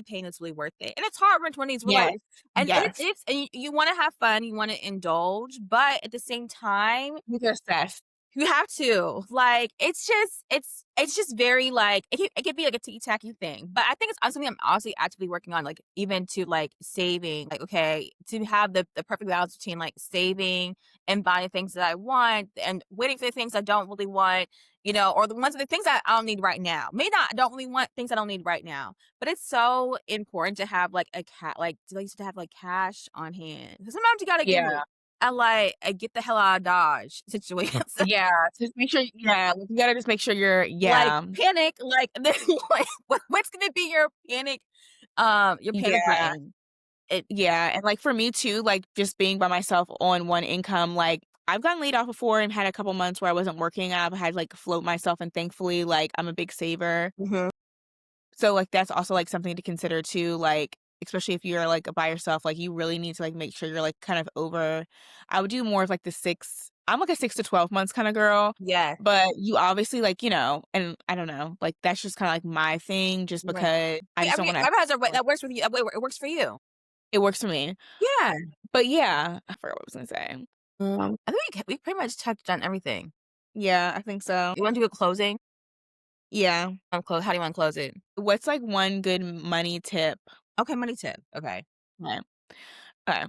paying that's really worth it? And it's hard when 20s we're like Yes. and Yes. and you want to have fun, you want to indulge, but at the same time With your assess. you have to. Like, it's just very, like it could be, like, a ticky-tacky thing, but I think it's something I'm honestly actively working on, like, even to, like, saving, like, okay, to have the perfect balance between, like, saving and buying things that I want and waiting for the things I don't really want, or the things that I don't need right now. May not I don't really want things I don't need right now, but it's so important to have, like, I used to have, like, cash on hand. 'Cause sometimes you gotta get Yeah. a get the hell out of Dodge situation. Yeah, just make sure like, you gotta just make sure you're Like, yeah. panic, like, then, like, what's gonna be your panic Yeah. button? It Yeah, and, like, for me too, like, just being by myself on one income, like, I've gotten laid off before and had a couple months where I wasn't working. I've had, like, float myself, and thankfully, like, I'm a big saver. Mhm. So, like, that's also, like, something to consider too, like, especially if you're, like, by yourself, like, you really need to, like, make sure you're, like, kind of over I would do more of, like, I'm, like, a 6 to 12 months kinda girl, Yes, but you obviously, like, and I don't know, like, that's just kinda, like, my thing just right. because I just don't wanna Everyone has a way that works with you, it works for you. it works for me. Yeah. But yeah, I forgot what I was gonna say. I think we pretty much touched on everything. Yeah, I think so. You wanna do a closing? Yeah. How do you wanna close it? What's, like, one good money tip? Okay, money tip. Okay. Okay. Okay.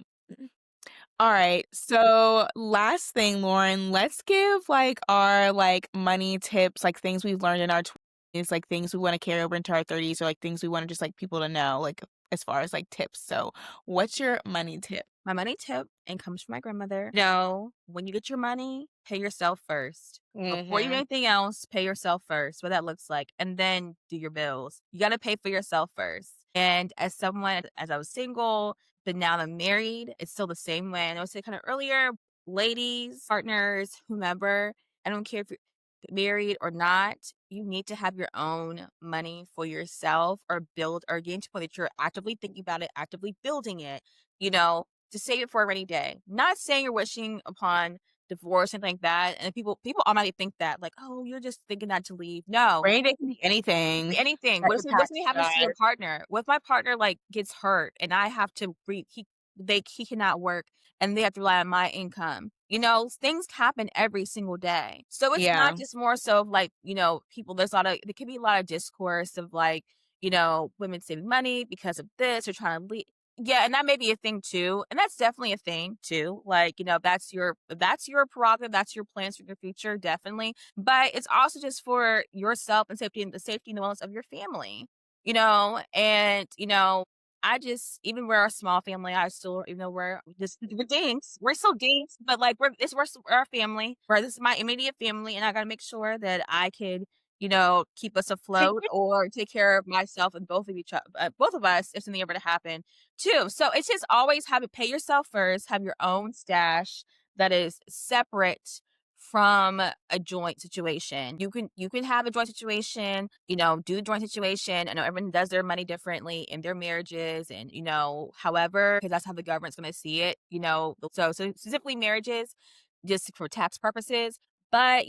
Alright, so last thing, Lauren, let's give, like, our, like, money tips, like, things we've learned in our 20s, like, things we wanna carry over into our 30s, or, like, things we wanna just, like, people to know, like, as far as, like, tips. So, what's your money tip? My money tip, and comes from my grandmother. No, when you get your money, pay yourself first. Before you do Mhm. anything else, pay yourself first, what that looks like, and then do your bills. You gotta pay for yourself first. And as I was single, but now that I'm married, it's still the same way. And I was saying kind of earlier, ladies, partners, whomever, I don't care if you're married or not, you need to have your own money for yourself or build or gain to a point that you're actively thinking about it, actively building it, you know, to save it for a rainy day. Not saying you're wishing upon divorce and like that. And people automatically think that, like, oh, you're just thinking that to leave. No, Rainy day can be it could be anything anything. that What your if something pastor happens to your dies. partner? What if my partner like gets hurt and I have to breathe? He cannot work and they have to rely on my income. Things happen every single day. So it's Yeah. not just more so of like, people there can be a lot of discourse of like, women saving money because of this or trying to leave. Yeah, and that may be a thing too. And that's definitely a thing too. Like, that's your prerogative, that's your plans for your future, definitely. But it's also just for yourself and the safety and the wellness of your family. And I just even we're a small family, I still even though we're dinks, we're still dinks, but like we're our family. This is my immediate family, and I gotta make sure that I could, keep us afloat or take care of myself and both of us if something ever to happen too. So it's just always pay yourself first, have your own stash that is separate from a joint situation. You can have a joint situation, do the joint situation. I know everyone does their money differently in their marriages and however, because that's how the government's gonna see it, so specifically marriages, just for tax purposes. But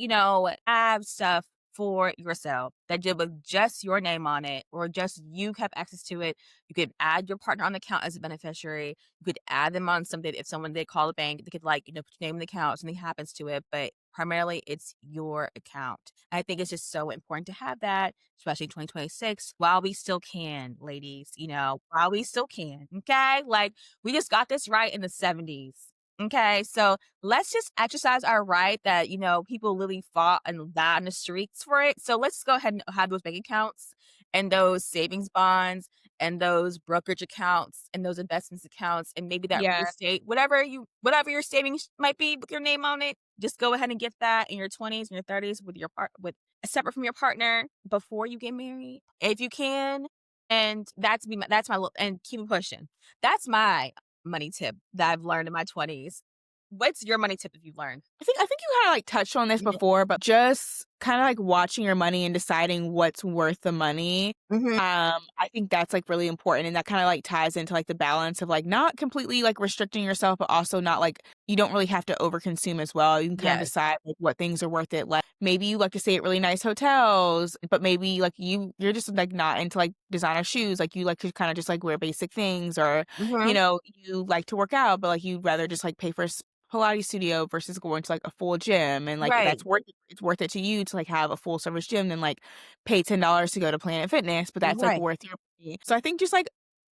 have stuff for yourself that did with just your name on it or just you have access to it. You could add your partner on the account as a beneficiary. You could add them on something if someone they call a bank, they could put your name in the account, something happens to it, but primarily it's your account. I think it's just so important to have that, especially in 2026, while we still can, ladies, while we still can. Okay. Like we just got this right in the 70s. Okay. So let's just exercise our right that, people really fought and died in the streets for it. So let's go ahead and have those bank accounts and those savings bonds and those brokerage accounts and those investments accounts and maybe that real Yeah. estate, whatever your savings might be with your name on it, just go ahead and get that in your 20s and your 30s with separate from your partner before you get married, if you can. And that's my and keep it pushing. That's my money tip that I've learned in my 20s. What's your money tip if you've learned? I think you kinda, like, touched on this Yeah. before, but just kinda, like, watching your money and deciding what's worth the money. Mhm. I think that's, like, really important, and that kinda, like, ties into, like, the balance of, like, not completely, like, restricting yourself, but also not, like you don't really have to overconsume as well. You can kinda Yes. decide, like, what things are worth it. Like, maybe you like to stay at really nice hotels, but maybe, like, you're just, like, not into, like, designer shoes, like, you like to kinda just, like, wear basic things or, Mhm. you like to work out, but, like, you'd rather just, like, pay for Pilates studio versus going to, like, a full gym, and, like, Right. that's worth it it's worth it to you to, like, have a full service gym than, like, pay $10 to go to Planet Fitness, but that's, like, Right. worth your money. So I think just, like,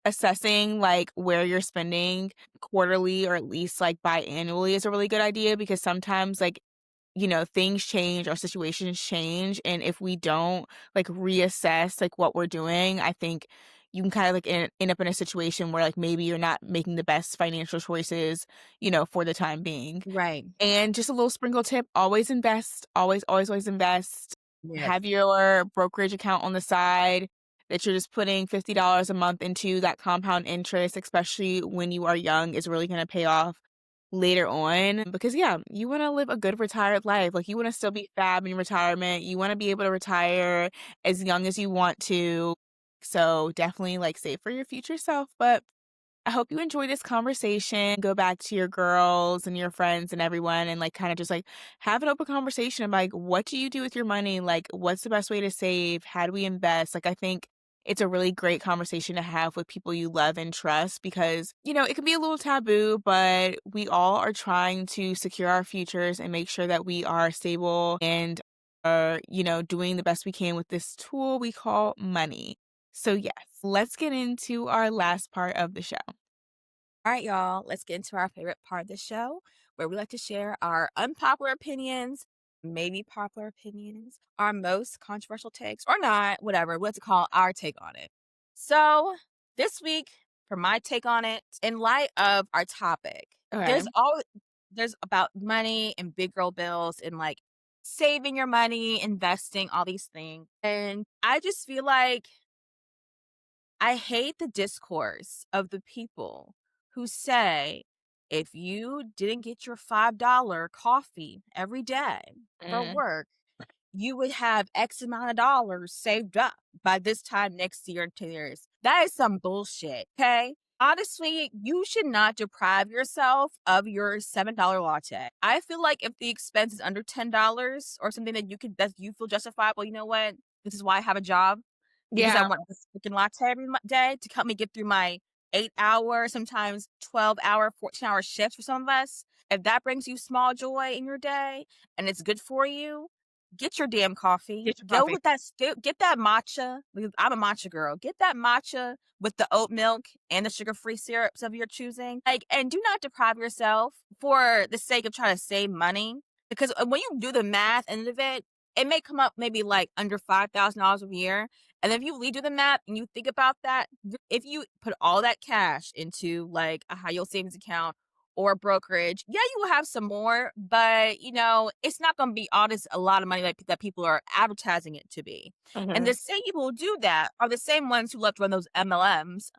assessing, like, where you're spending quarterly or at least, like, biannually is a really good idea because sometimes, like, things change, our situations change, and if we don't, like, reassess, like, what we're doing, I think you can kinda, like, end up in a situation where, like, maybe you're not making the best financial choices, for the time being. Right. And just a little sprinkle tip, always invest, always, always, always invest. Yes. Have your brokerage account on the side that you're just putting $50 a month into. That compound interest, especially when you are young, is really gonna pay off later on because, yeah, you wanna live a good retired life. Like, you wanna still be fab in retirement. You wanna be able to retire as young as you want to. So, definitely, like, save for your future self, but I hope you enjoy this conversation. Go back to your girls and your friends and everyone and, like, kinda just, like, have an open conversation about, like, what do you do with your money? Like, what's the best way to save? How do we invest? Like, I think it's a really great conversation to have with people you love and trust because, it can be a little taboo, but we all are trying to secure our futures and make sure that we are stable and are, doing the best we can with this tool we call money. So, yes, let's get into our last part of the show. All right, y'all, let's get into our favorite part of the show where we like to share our unpopular opinions, maybe popular opinions, our most controversial takes, or not, whatever. We like to call our take on it. So, this week, for my take on it, in light of our topic, Okay. there's about money and big girl bills and like saving your money, investing, all these things. And I just feel like I hate the discourse of the people who say, if you didn't get your $5 coffee every day for Mm, work, you would have X amount of dollars saved up by this time next year in 10 years. That is some bullshit, okay? Honestly, you should not deprive yourself of your $7 latte. I feel like if the expense is under $10 or something that you feel justifiable, you know what? This is why I have a job because I yeah. want this freaking latte every day to help me get through my 8 hour, sometimes 12-hour, 14-hour shifts for some of us. If that brings you small joy in your day and it's good for you, get your damn coffee. Get your Go coffee. with that get that matcha, because I'm a matcha girl. Get that matcha with the oat milk and the sugar-free syrups of your choosing. Like, and do not deprive yourself for the sake of trying to save money, because when you do the math end of it, it may come up maybe like under $5,000 a year. And if you redo the math and you think about that, if you put all that cash into like a high yield savings account or brokerage, yeah, you will have some more, but it's not going to be all this a lot of money like that people are advertising it to be. And the Mhm. same people who do that are the same ones who love to run those MLMs,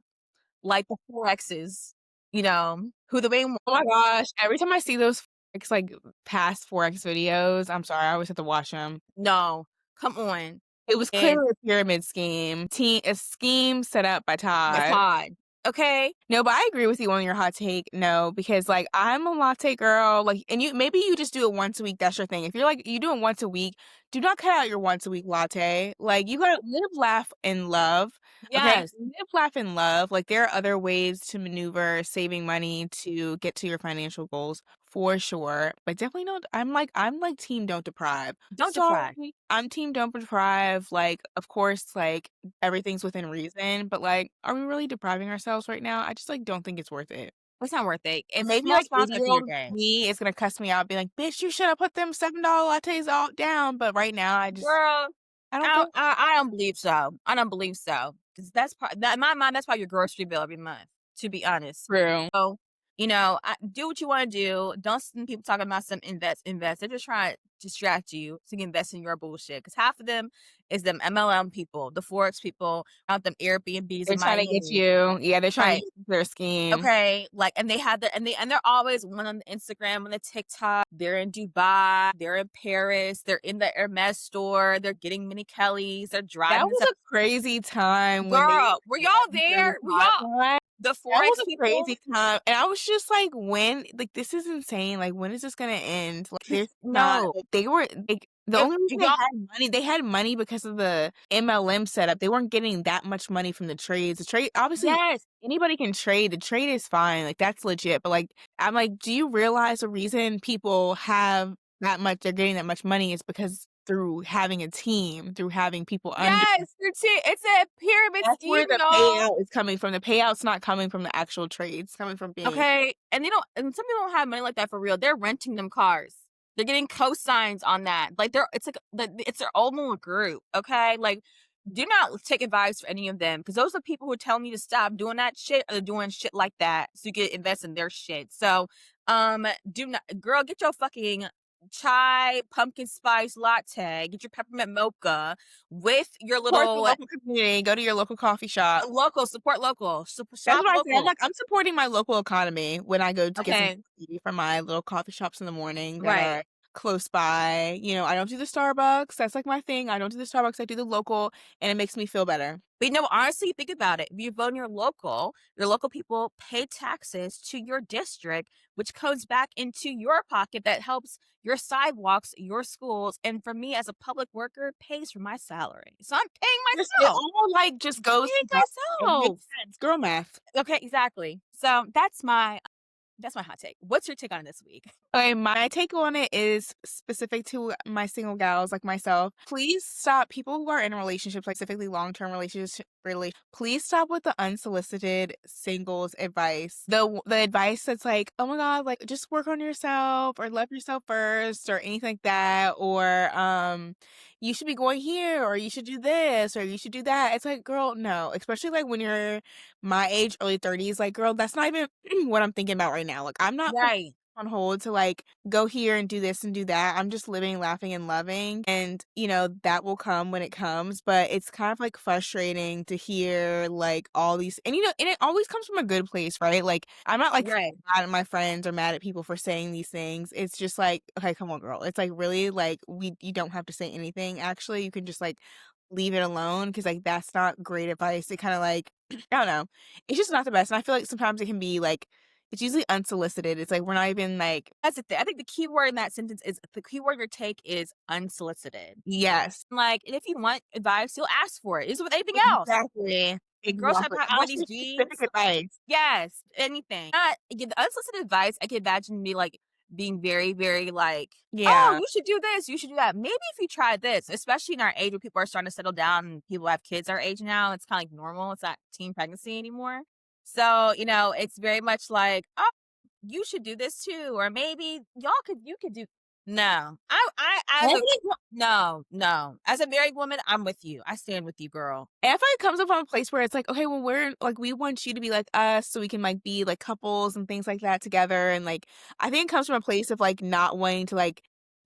like the Forexes, who the main Oh my gosh, every time I see those Forex, like, past Forex videos, I'm sorry, I always have to watch them. no, come on. It was And clearly a pyramid scheme, a scheme set up by that's Todd. hard. Okay. No, but I agree with you on your hot take, no, because, like, I'm a latte girl, like and maybe you just do it once a week, that's your thing. If you're, like, you do it once a week, do not cut out your once a week latte. Like, you gotta live, laugh, and love, okay? Yes. Live, laugh, and love. Like, there are other ways to maneuver saving money to get to your financial goals, for sure, but definitely don't I'm like team don't deprive. Don't deprive. Sorry, I'm team don't deprive, like, of course, like, everything's within reason, but, like, are we really depriving ourselves right now? I just, like, don't think it's worth it. It's not worth it. And It's maybe, small like, spots every your 80-year-old day. me is gonna cuss me out, be like, "Bitch, you should have put them $7 lattes all down," but right now, Girl, I don't feel I don't believe so. I don't believe so, because that's part that in my mind, that's probably your grocery bill every month, to be honest. true. So, Do what you wanna do. Don't listen to people talking about some invest. They're just trying to distract you so you can invest in your bullshit. Because half of them is them MLM people, the Forex people, out them Airbnbs They're in trying to get Miami. you yeah, they're trying to Right. use their scheme. Okay, like, and they had the and they're always one on the Instagram, on the TikTok. They're in Dubai, they're in Paris, they're in the Hermes store, they're getting mini Kellys, they're That driving this was up. a crazy time when they Girl, were were y'all on the there? Were y'all timeline. the That was Forex a people? crazy time, and I was just like, "When like, this is insane, like, when is this gonna end?" Like, there's not No. like, they were like, the If only reason y'all they had money because of the MLM setup, they weren't getting that much money from the trades. The trade obviously, Yes, anybody can trade, the trade is fine, like, that's legit, but, like, I'm like, "Do you realize the reason people have that much they're getting that much money is because through having a team, through having people under." yes, it's a pyramid That's where scheme, the y'all. payout is coming from. The payout's not coming from the actual trades, it's coming from being Okay, and they don't and some people don't have money like that for real. They're renting them cars. They're getting cosigns on that. Like it's their own little group, okay? Like, do not take advice for any of them because those are people who are telling you to stop doing that shit or doing shit like that so you can invest in their shit. So, do not, girl, get your fucking chai pumpkin spice latte, get your peppermint mocha with your support the little local community, go to your local coffee shop. local, support local, That's shop what I say, local. I'm supporting my local economy when I go to get some Okay, coffee from my little coffee shops in the morning that right. are close by. I don't do the Starbucks, that's, like, my thing, I don't do the Starbucks, I do the local, and it makes me feel better. But honestly, think about it. If you vote in your local people pay taxes to your district, which comes back into your pocket that helps your sidewalks, your schools, and for me as a public worker, pays for my salary. So I'm paying Just it myself. all, like, just goes Paying together. It makes myself. sense. Girl math. Okay, exactly. So that's my hot take. What's your take on it this week? Okay, my take on it is specific to my single gals like myself. Please stop people who are in relationships, like specifically long-term please stop with the unsolicited singles advice. The advice that's like, "Oh my God, like just work on yourself or love yourself first," or anything like that, or you should be going here or you should do this or you should do that. It's like, girl, no, especially like when you're my age, early 30s, like girl, that's not even what I'm thinking about right now. Like I'm not Right. on hold to like go here and do this and do that. I'm just living, laughing, and loving. And, that will come when it comes. But it's kind of like frustrating to hear like all these, and it always comes from a good place, right? Like, I'm not like Right. mad at my friends or mad at people for saying these things. It's just like, okay, come on, girl. It's like really like you don't have to say anything. Actually, you can just like leave it alone because like that's not great advice. It kind of like, I don't know. It's just not the best. And I feel like sometimes it can be like, it's usually unsolicited. It's like we're not even like That's the thing. I think the key word in that sentence is the key word your take is unsolicited. yes. Like, and if you want advice, you'll ask for it. It's with anything else. Exactly. Girls have Exactly. on Ask these for specific jeans. advice. Yes, anything. Not yeah, the unsolicited advice, I can imagine me, like, being very, very, like, "Oh, Yeah. you should do this, you should do that. Maybe if you try this," especially in our age where people are starting to settle down and people have kids our age now, it's kinda like normal, it's not teen pregnancy anymore. So, it's very much like, "Oh, you should do this too," or maybe you could do. No. And As I a think no, no. As a married woman, I'm with you. I stand with you, girl. and I feel like it comes up from a place where it's like, okay, well, we're like, we want you to be like us so we can like be like couples and things like that together. And like, I think it comes from a place of like not wanting to like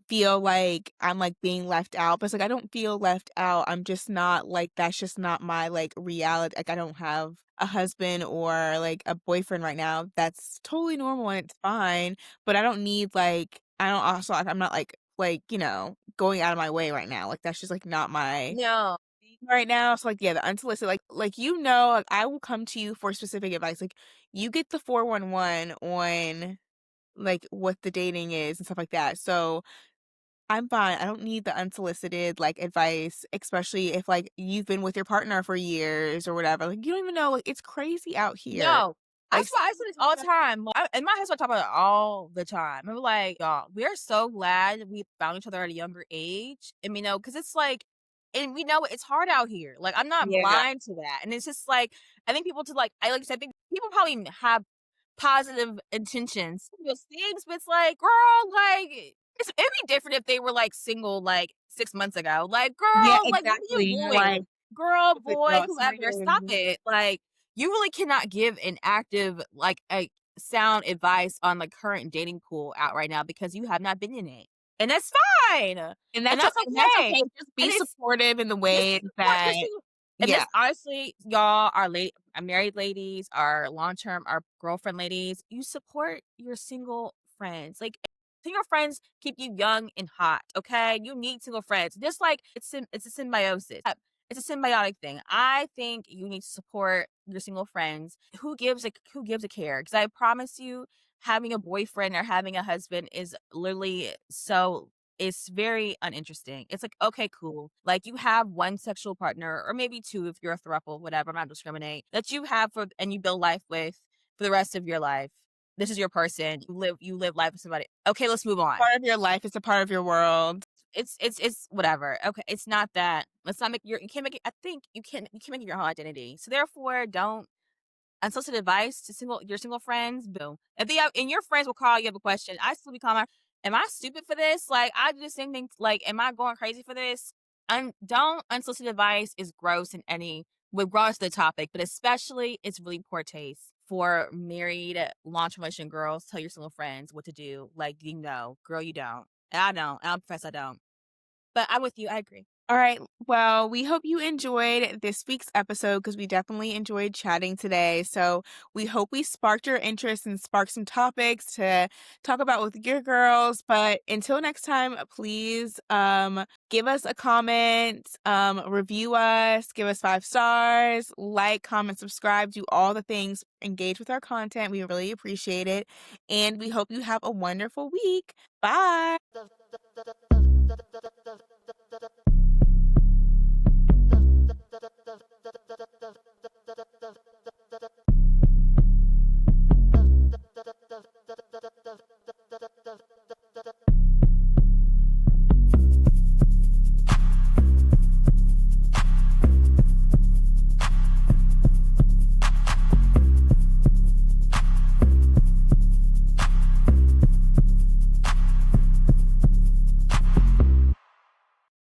feel like I'm like being left out. But it's like, I don't feel left out. I'm just not like, that's just not my like reality. Like, I don't have a husband or like a boyfriend right now. That's totally normal and it's fine. But I don't need like, I don't also, I'm not like, going out of my way right now. Like, that's just like not my No. right now. So, like, yeah, the unsolicited, like, I will come to you for specific advice. Like, you get the 411 on, like, what the dating is and stuff like that. So, I'm fine. I don't need the unsolicited, like, advice, especially if, like, you've been with your partner for years or whatever. Like, you don't even know. Like, it's crazy out here. No. Like, That's why I say this all the time. And my husband talk about it all the time. I'm like, y'all, we're so glad that we found each other at a younger age. And because it's like, and we know it's hard out here. Like, I'm not yeah. blind to that. And it's just like, I think people to like, I like I said, I think people probably have positive intentions, those things, but it's like, girl, like, it'd be different if they were like single like 6 months ago. Like, Yeah, girl, like, what are you exactly. You're doing? like, Girl, it's like, boy, girl, it's not whoever, here stop anymore. it. Like, you really cannot give an active, like, a sound advice on the current dating pool out right now because you have not been in it, and that's fine, and that's And that's okay, okay. Just and be it's supportive in the just way support your that single and yeah. this honestly, y'all, our married ladies, our long-term our girlfriend ladies, you support your single friends, like, single friends keep you young and hot, okay? You need single friends, just like it's a symbiosis. It's a symbiotic thing. I think you need to support your single friends. Who gives a care? Because I promise you, having a boyfriend or having a husband is literally so it's very uninteresting. It's like, okay, cool. Like you have one sexual partner, or maybe two if you're a throuple, whatever. I'm not discriminate that you have for and you build life with for the rest of your life. This is your person. You live life with somebody. Okay, let's move on. Part of your life, it's a part of your world. It's whatever. Okay, it's not that. Let's not make you can't make it. I think you can't make it your whole identity. So therefore, don't unsolicited advice to your single friends, boom. If they have and your friends will call you have a question, I still be calling, "Am I stupid for this? Like, I do the same thing. Like, am I going crazy for this?" Don't unsolicited advice is gross in any regardless of the topic, but especially it's really poor taste for married long-term relationship girls. Tell your single friends what to do. Like, you know, girl, you don't. And I don't. I'll profess I don't. But I'm with you. I agree. All right. Well, we hope you enjoyed this week's episode because we definitely enjoyed chatting today. So we hope we sparked your interest and sparked some topics to talk about with your girls. But until next time, please give us a comment, review us, give us 5 stars, like, comment, subscribe, do all the things, engage with our content. We really appreciate it. And we hope you have a wonderful week. Bye.